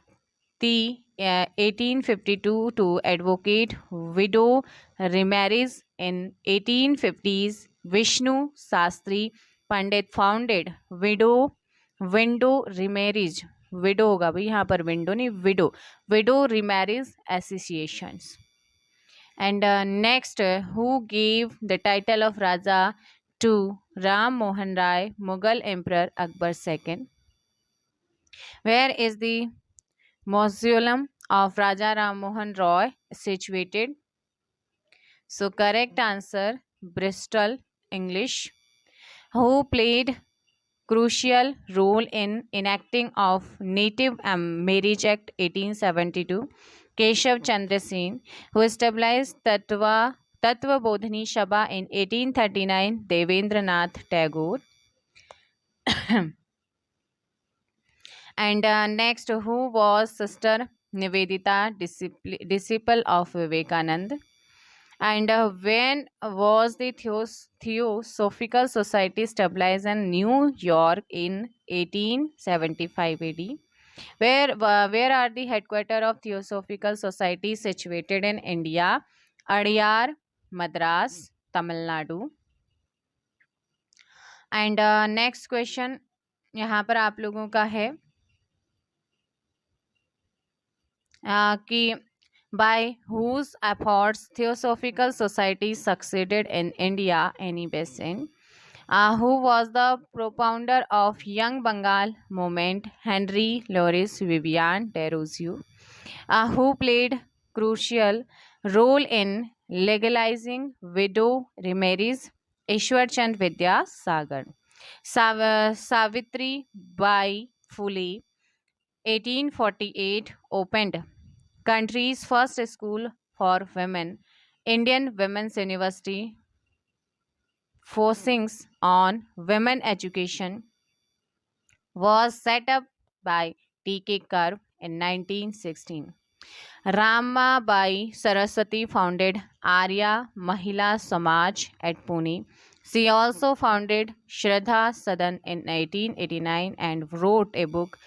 1852 to advocate widow remarriage. In 1850s, Vishnu Sastri Pandit founded window remarriage. Window होगा भाई, यहाँ पर window नहीं, window remarriage associations. And next, who gave the title of Raja to Ram Mohan Rai, Mughal Emperor Akbar II? Where is the mausoleum of Raja Ram Mohan Roy situated? So correct answer, Bristol, English. Who played crucial role in enacting of Native Marriage Act 1872? Keshav Chandra Sen. Who established Tattva Bodhini Sabha in 1839? Devendranath Tagore. And next, who was Sister Nivedita, disciple of Vivekanand? And when was the Theosophical Society established in New York in 1875 AD? Where are the headquarters of Theosophical Society situated in India? Adyar, Madras, Tamil Nadu. And next question यहाँ पर आप लोगों का है कि by whose efforts Theosophical Society succeeded in India? Any basin. Who was the propounder of Young Bengal movement? Henry Louis Vivian Desrosiers. Who played crucial role in legalizing widow remarriage? Ishwar Chand Vidyasagar. Savitri Bai Phule, 1848, opened country's first school for Women, Indian Women's University, focusing on women education, was set up by T.K. Karp in 1916. Ramabai Saraswati founded Arya Mahila Samaj at Pune. She also founded Shraddha Sadan in 1889 and wrote a book,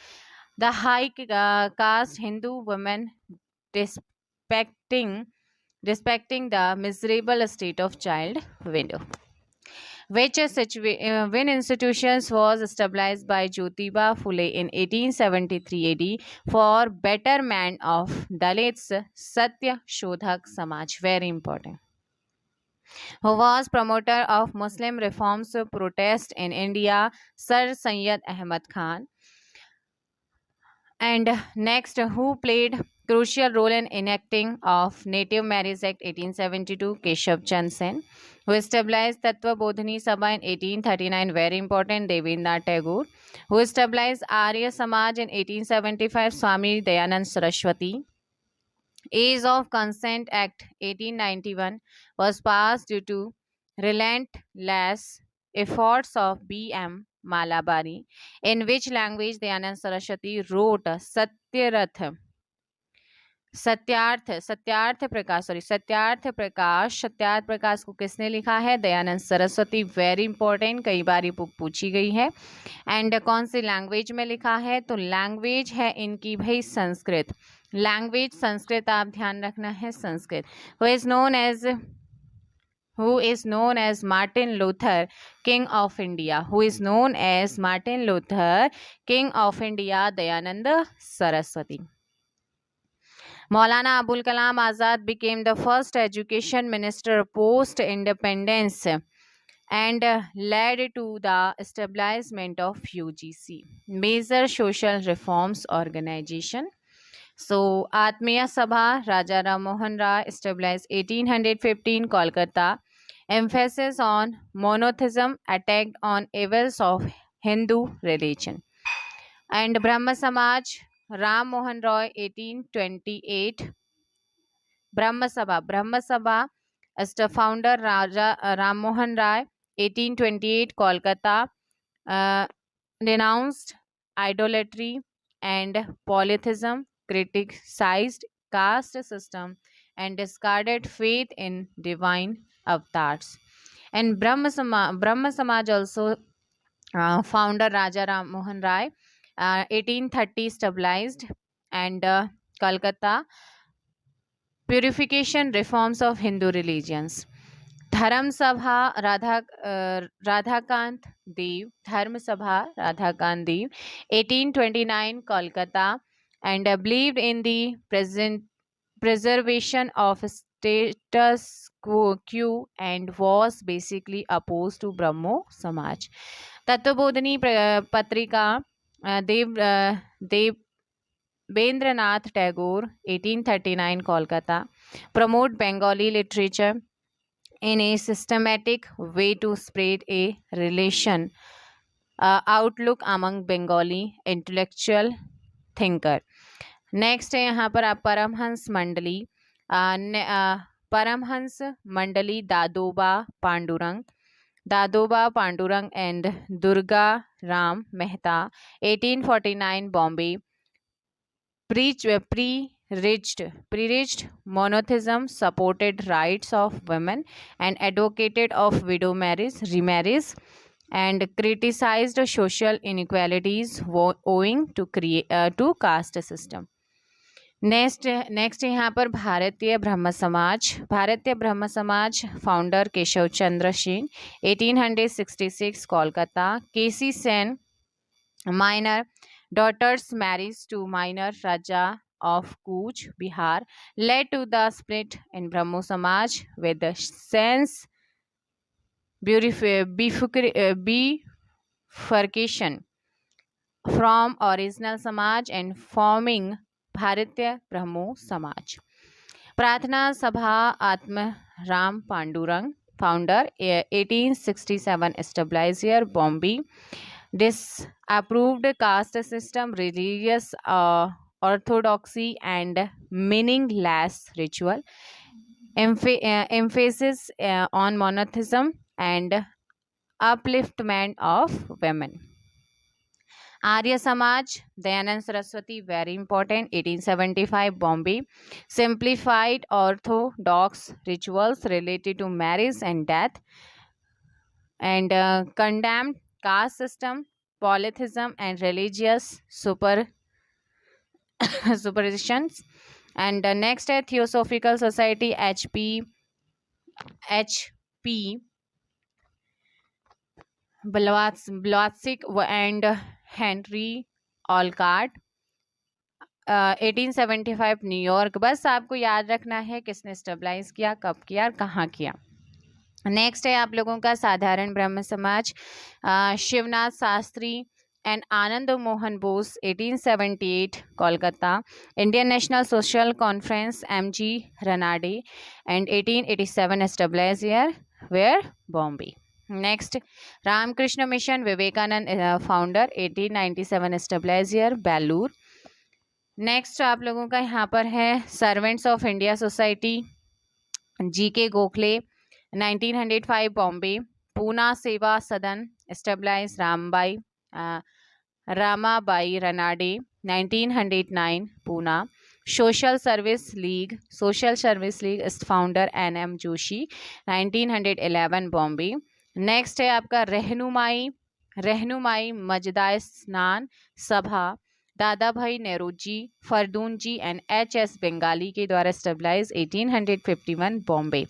The High Caste Hindu Women Respecting, Respecting the Miserable State of Child Widow, which when institutions was established by Jyotiba Phule in 1873 AD for betterment of Dalits. Satya Shodhak Samaj, very important, who was promoter of Muslim reforms protest in India, Sir Syed Ahmad Khan. And next, who played crucial role in enacting of Native Marriage Act 1872, Keshav Chand Sen, who established Tattva Bodhini Sabha in 1839, very important, Devendra Tagore, who established Arya Samaj in 1875, Swami Dayanand Saraswati. Age of Consent Act 1891 was passed due to relentless efforts of B.M. Malabari, in which language Dayanand Saraswati wrote Satyarth, Satyarth Prakash को किसने लिखा है? Dayanand Saraswati, very important, कई बार ये book पूछी गई है। And कौन सी लैंग्वेज में लिखा है? तो लैंग्वेज है इनकी भाई संस्कृत, लैंग्वेज संस्कृत, आप ध्यान रखना है Sanskrit. who is known as Martin Luther, King of India, who is known as Martin Luther, King of India, Dayananda Saraswati. Maulana Abul Kalam Azad became the first education minister post-independence and led to the establishment of UGC, major social reforms organization. So, Atmiya Sabha, Raja Ram Mohan Rai, established 1815, Kolkata. Emphasis on monotheism, attack on evils of Hindu religion. And Brahma Samaj, Ram Mohan Roy, 1828. Brahma Sabha as the founder Raja Ram Mohan Rai, 1828, Kolkata, denounced idolatry and polytheism, criticized caste system, and discarded faith in divine avatars. And Brahma Samaj also founder Raja Ram Mohan Rai, 1830 stabilized, and Calcutta, purification reforms of Hindu religions. Dharm Sabha Radhakant Dev, Dharm Sabha Radhakant Dev, 1829, Kolkata, and believed in the preservation of status quo and was basically opposed to Brahmo Samaj. Tattvabodhini Patrika, Devendranath Tagore, 1839, Kolkata, promote Bengali literature in a systematic way to spread a relation outlook among Bengali intellectual thinker. Next है यहाँ पर आप परमहंस मंडली Dadoba Pandurang and Durga Ram Mehta, 1849, Bombay, preached monotheism, supported rights of women, and advocated of widow marriage, remarriage, and criticized social inequalities owing to caste system. Next यहाँ पर Bharatiya Brahmo Samaj founder Keshab Chandra Sen, 1866, Kolkata. K C Sen minor daughters marriage to minor Raja of Cooch, Bihar, led to the split in Brahmo Samaj with the sense bifurcation from original Samaj and forming भारतीय ब्रह्मो समाज. प्रार्थना सभा आत्म Ram Pandurang founder, 1867, established here, Bombay, disapproved caste system, religious orthodoxy and meaningless ritual, emphasis on monotheism and upliftment of women. Arya Samaj, Dayanand Saraswati, very important, 1875, Bombay. Simplified orthodox rituals related to marriage and death, and condemned caste system, polytheism, and religious superstitions. And next है Theosophical Society, HP Blavatsky and Henry Olcott, 1875, New York. बस आपको याद रखना है किसने stabilise किया, कब किया और कहाँ किया. नेक्स्ट है आप लोगों का Sadharan Brahmo Samaj, Shivnath Shastri and Anand Mohan Bose, 1878, Kolkata. Indian national social conference, MG Ranade, and 1887 establish here where, Bombay. Next Ramakrishna mission Vivekananda founder, 1897 establish here, Belur. Next आप लोगों का यहाँ पर है servants of India society, GK Gokhale, 1905, Bombay. Poona Seva Sadan establish Ramabai Ranade, 1909, Poona. Social service league is founder NM Joshi, 1911, Bombay. Next है आपका रहनुमाई मजदा स्नान Sabha, Dadabhai Naoroji, Fardoon ji and HS Bengalee के द्वारा stabilise, 1851, Bombay.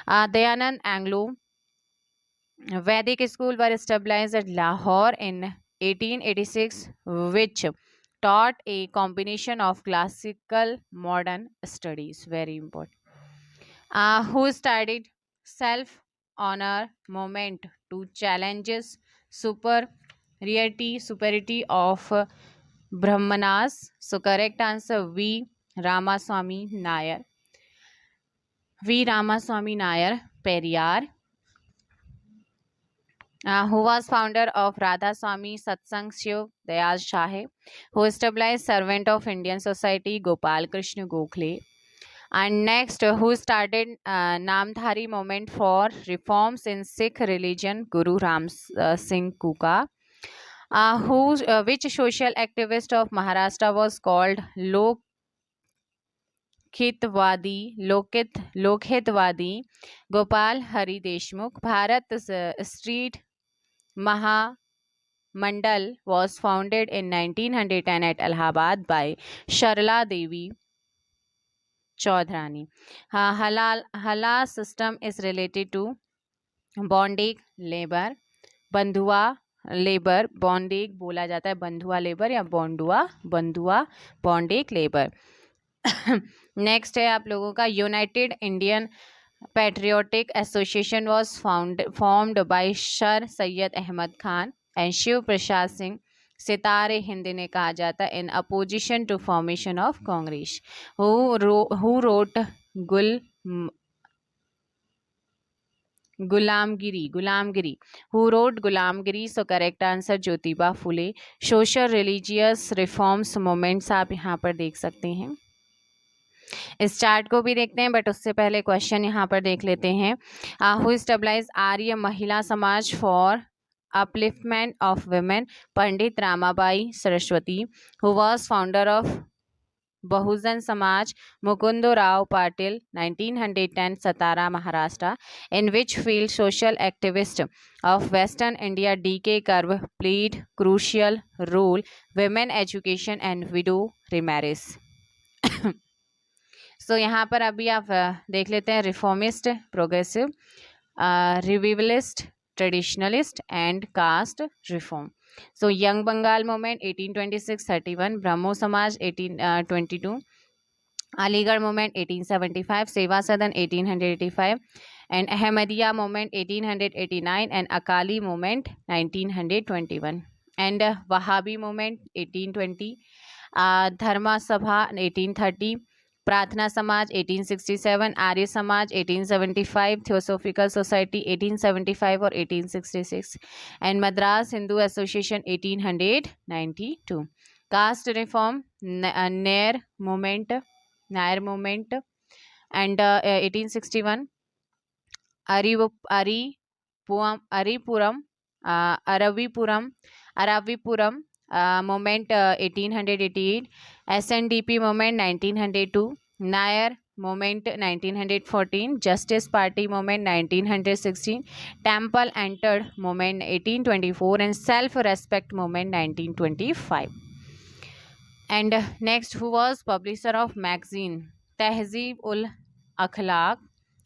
Dayanand Anglo Vedic school were stabilise at Lahore in 1886, which taught a combination of classical modern studies, very important. Who studied self honor movement to challenges superiority of Brahmanas. So correct answer V. Ramaswamy Nair, Periyar. Who was founder of Radha Swami Satsang, Shiv Dayal Shahe. Who established Servant of Indian Society, Gopal Krishna Gokhale. And next, who started Namdhari movement for reforms in Sikh religion, Guru Ram Singh Kuka. Which social activist of Maharashtra was called Lokhitvadi, Gopal Hari Deshmukh. Bharat Street Mahamandal was founded in 1910 at Allahabad by Sharla Devi Chaudhrani. Halal system is related to bondage labor, बंधुआ labour, बॉन्डेक बोला जाता है बंधुआ labour या बंधुआ बॉन्डेक labour. Next है आप लोगों का united Indian patriotic association was formed by sir Syed Ahmad Khan and Shiv Prasad Singh. Sitare Hind ने कहा जाता है in opposition to formation of Congress. Who wrote Gulamgiri. Who wrote Gulamgiri. So correct answer Jyotiba Phule. Social religious reforms movements आप यहाँ पर देख सकते हैं. इस चार्ट को भी देखते हैं बट उससे पहले क्वेश्चन यहाँ पर देख लेते हैं. Who establish Arya Mahila Samaj for upliftment of women, Pandit Ramabai Saraswati. Who was founder of Bahujan Samaj, Mukund Rao Patil, 1910, Satara Maharashtra. In which field social activist of western India DK Karve played crucial role, women education and widow remarriage. So यहाँ पर अभी आप देख लेते हैं reformist, progressive, revivalist, traditionalist and caste reform. So young Bengal movement 1826, 31, Brahmo Samaj 1822, Aligarh movement 1875, Seva सदन 1885 and Ahmadiyya movement 1889 and Akali movement 1921 and Wahhabi movement 1820, धर्मा सभा 1830, प्रार्थना समाज 1867, आर्य समाज 1875, थियोसोफिकल सोसाइटी 1875 और 1866 and Madras Hindu association 1892. Caste reform, Nair movement, and 1861 Aripuram, Aravipuram movement 1888, SNDP movement 1902, Nair movement 1914, Justice Party movement 1916, Temple entered movement 1824, and Self Respect movement 1925. And next, who was publisher of magazine Tehzeeb ul Akhlaq?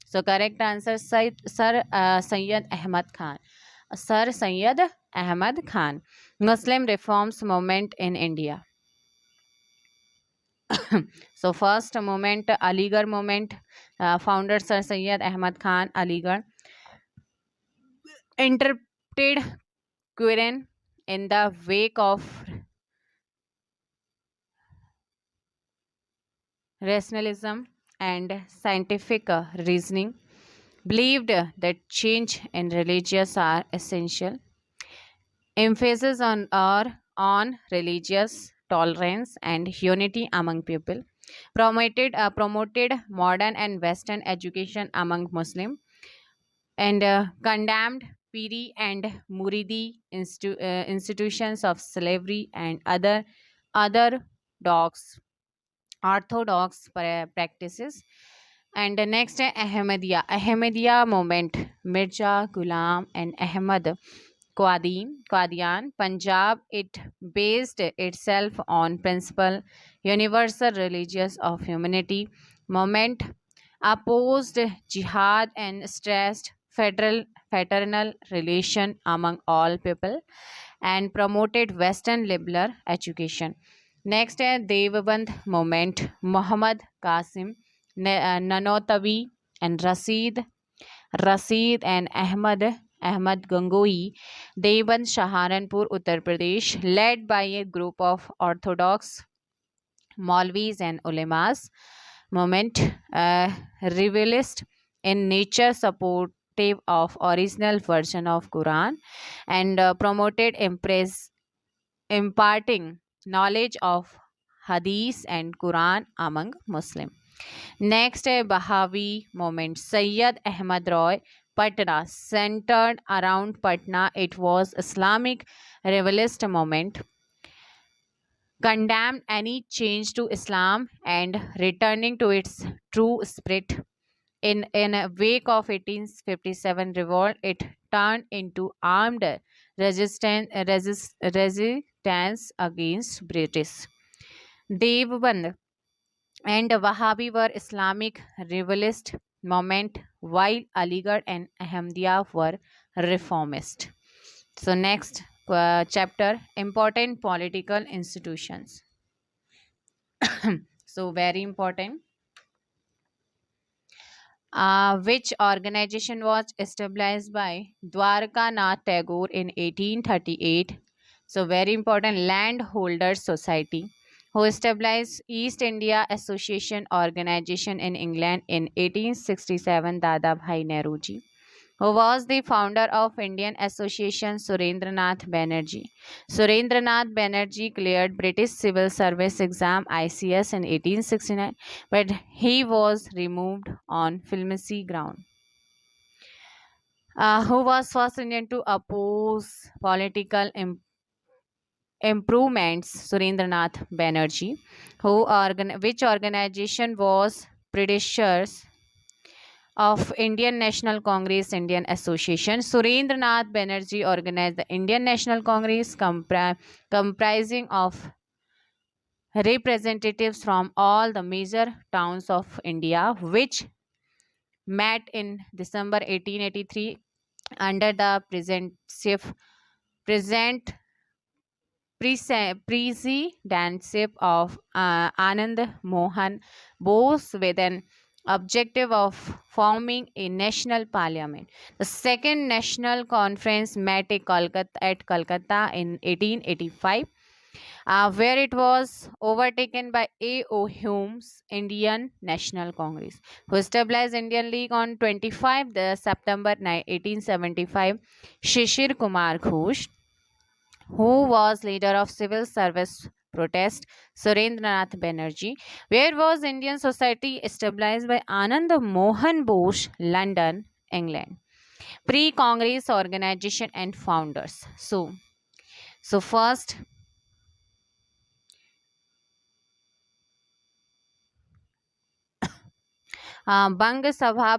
So correct answer, Sayyid Ahmad Khan. Sir Sayyid Ahmad Khan. Muslim reforms movement in India. So first movement, Aligarh movement, founder Sir Sayyid Ahmad Khan, Aligarh. Interpreted Quran in the wake of rationalism and scientific reasoning, believed that change in religious are essential. Emphasis on religious tolerance and unity among people. Promoted modern and Western education among Muslim, and condemned Piri and Muridi institutions of slavery and other dogs orthodox practices. And the next Ahmadiyya movement, Mirza Ghulam and Ahmad Qadian, Punjab. It based itself on principle universal religious of humanity. Movement opposed jihad and stressed fraternal relation among all people, and promoted Western liberal education. Next है Deoband movement, Muhammad Qasim Nanotawi and Rasid and Ahmad Gangohi. Deoband Saharanpur, Uttar Pradesh, led by a group of Orthodox Maulvis and Ulemas. Movement revivalist in nature, supportive of original version of Quran, and promoted imparting knowledge of Hadith and Quran among Muslim. Next है Bahavi movement, Sayyid Ahmad Roy, Patna, centered around Patna. It was Islamic revivalist movement, condemned any change to Islam and returning to its true spirit. In a wake of 1857 revolt, it turned into armed resistance against British. Devband and Wahhabi were Islamic revivalist movement, while Aligarh and Ahmadiyya were reformist. So next chapter, important political institutions. So very important. Which organization was established by Dwarka Nath Tagore in 1838? So very important, Landholders Society, who established East India Association organization in England in 1867, Dadabhai Nehruji, who was the founder of Indian Association, Surendranath Banerjee. Surendranath Banerjee cleared British Civil Service exam ICS in 1869, but he was removed on filmy ground. Who was first Indian to oppose political improvements? Surendranath Banerjee. Which organization was predecessors of Indian National Congress, Indian Association? Surendranath Banerjee organized the Indian National Congress, comprising of representatives from all the major towns of India, which met in December 1883 under the present presidency of Anand Mohan Bose, with an objective of forming a national parliament. The second national conference met at Calcutta in 1885, where it was overtaken by A.O. Hume's Indian National Congress, who established Indian League on 25 September 1875. Shishir Kumar Ghosh, who was leader of civil service protest, Surendranath Banerjee. Where was Indian society established by Anand Mohan Bose, London, England. Pre-Congress organization and founders. So first, Bang Sabha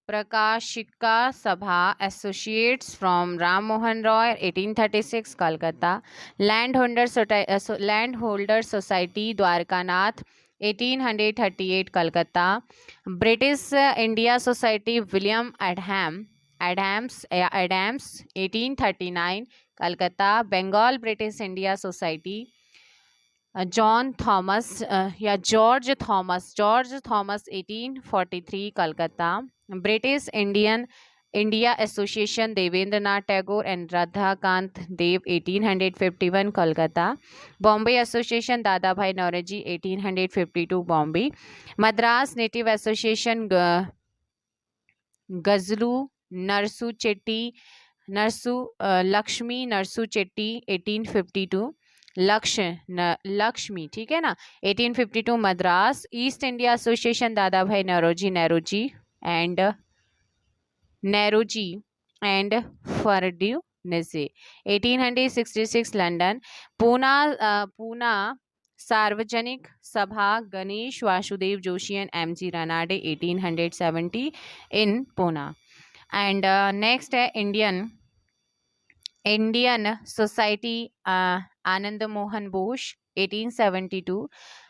Prakashika Sabha associates from Ram Mohan Roy 1836 Calcutta. Land holder society Dwarkanath 1838 Calcutta. British India society William Adams 1839 Calcutta. Bengal British India society George Thomas 1843 Calcutta. British India association Debendranath Tagore and Radhakanta Deb 1851 Calcutta. Bombay association Dadabhai Naoroji 1852 Bombay. Madras native association Gazulu Lakshmi Narasu Chetty 1852. Lakshmi, ठीक है ना, 1852 Madras. East India association Dadabhai Naoroji and फर्ड्यूनसे 1866 London. Poona Sarvajanik Sabha Ganesh Vasudev Joshi and MG Ranade 1870 in Poona. And next है Indian society Anand Mohan Bose 1872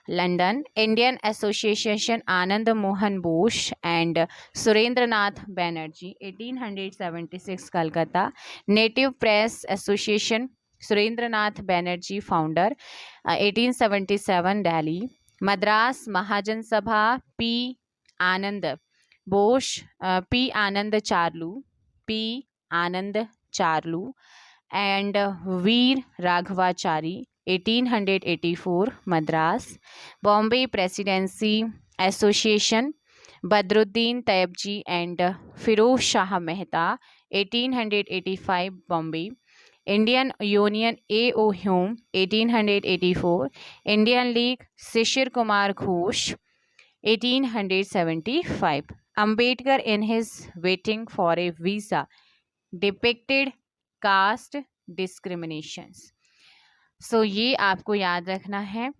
London. Indian association Anand Mohan Bose and Surendranath Banerjee 1876 Calcutta. Native press association Surendranath Banerjee founder 1877 Delhi. Madras Mahajan Sabha P Anand Charlu and Vira Raghavachari 1884 Madras. Bombay presidency association Badruddin Tyabji and Firoz Shah Mehta 1885 Bombay. Indian union A.O.. Hume 1884. Indian league Shishir Kumar Ghosh 1875. Ambedkar in his waiting for a visa depicted caste discriminations. So ये आपको याद रखना है.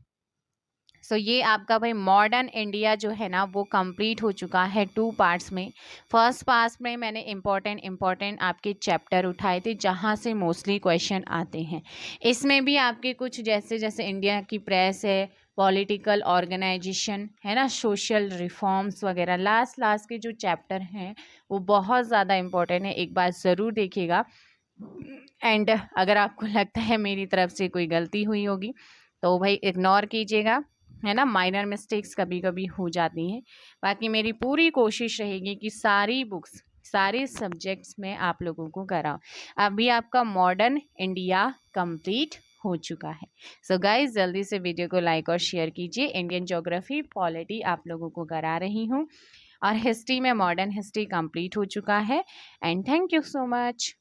सो ये आपका भाई modern India जो है ना वो कंप्लीट हो चुका है 2 पार्ट्स में. फर्स्ट पार्ट में मैंने इम्पॉर्टेंट आपके चैप्टर उठाए थे जहाँ से मोस्टली क्वेश्चन आते हैं. इसमें भी आपके कुछ जैसे इंडिया की प्रेस है, पॉलिटिकल ऑर्गेनाइजेशन है ना, सोशल रिफॉर्म्स वगैरह, लास्ट के जो चैप्टर हैं वो बहुत ज़्यादा इम्पोर्टेंट है. एक बार ज़रूर देखिएगा. एंड अगर आपको लगता है मेरी तरफ से कोई गलती हुई होगी तो भाई इग्नोर कीजिएगा, है ना. माइनर मिस्टेक्स कभी कभी हो जाती हैं. बाकी मेरी पूरी कोशिश रहेगी कि सारी बुक्स सारे सब्जेक्ट्स में आप लोगों को कराऊं. अभी आपका मॉडर्न इंडिया कंप्लीट हो चुका है. सो गाइज जल्दी से वीडियो को लाइक और शेयर कीजिए. इंडियन ज्योग्राफी पॉलिटी आप लोगों को करा रही हूँ और हिस्ट्री में मॉडर्न हिस्ट्री कंप्लीट हो चुका है. And thank you so much.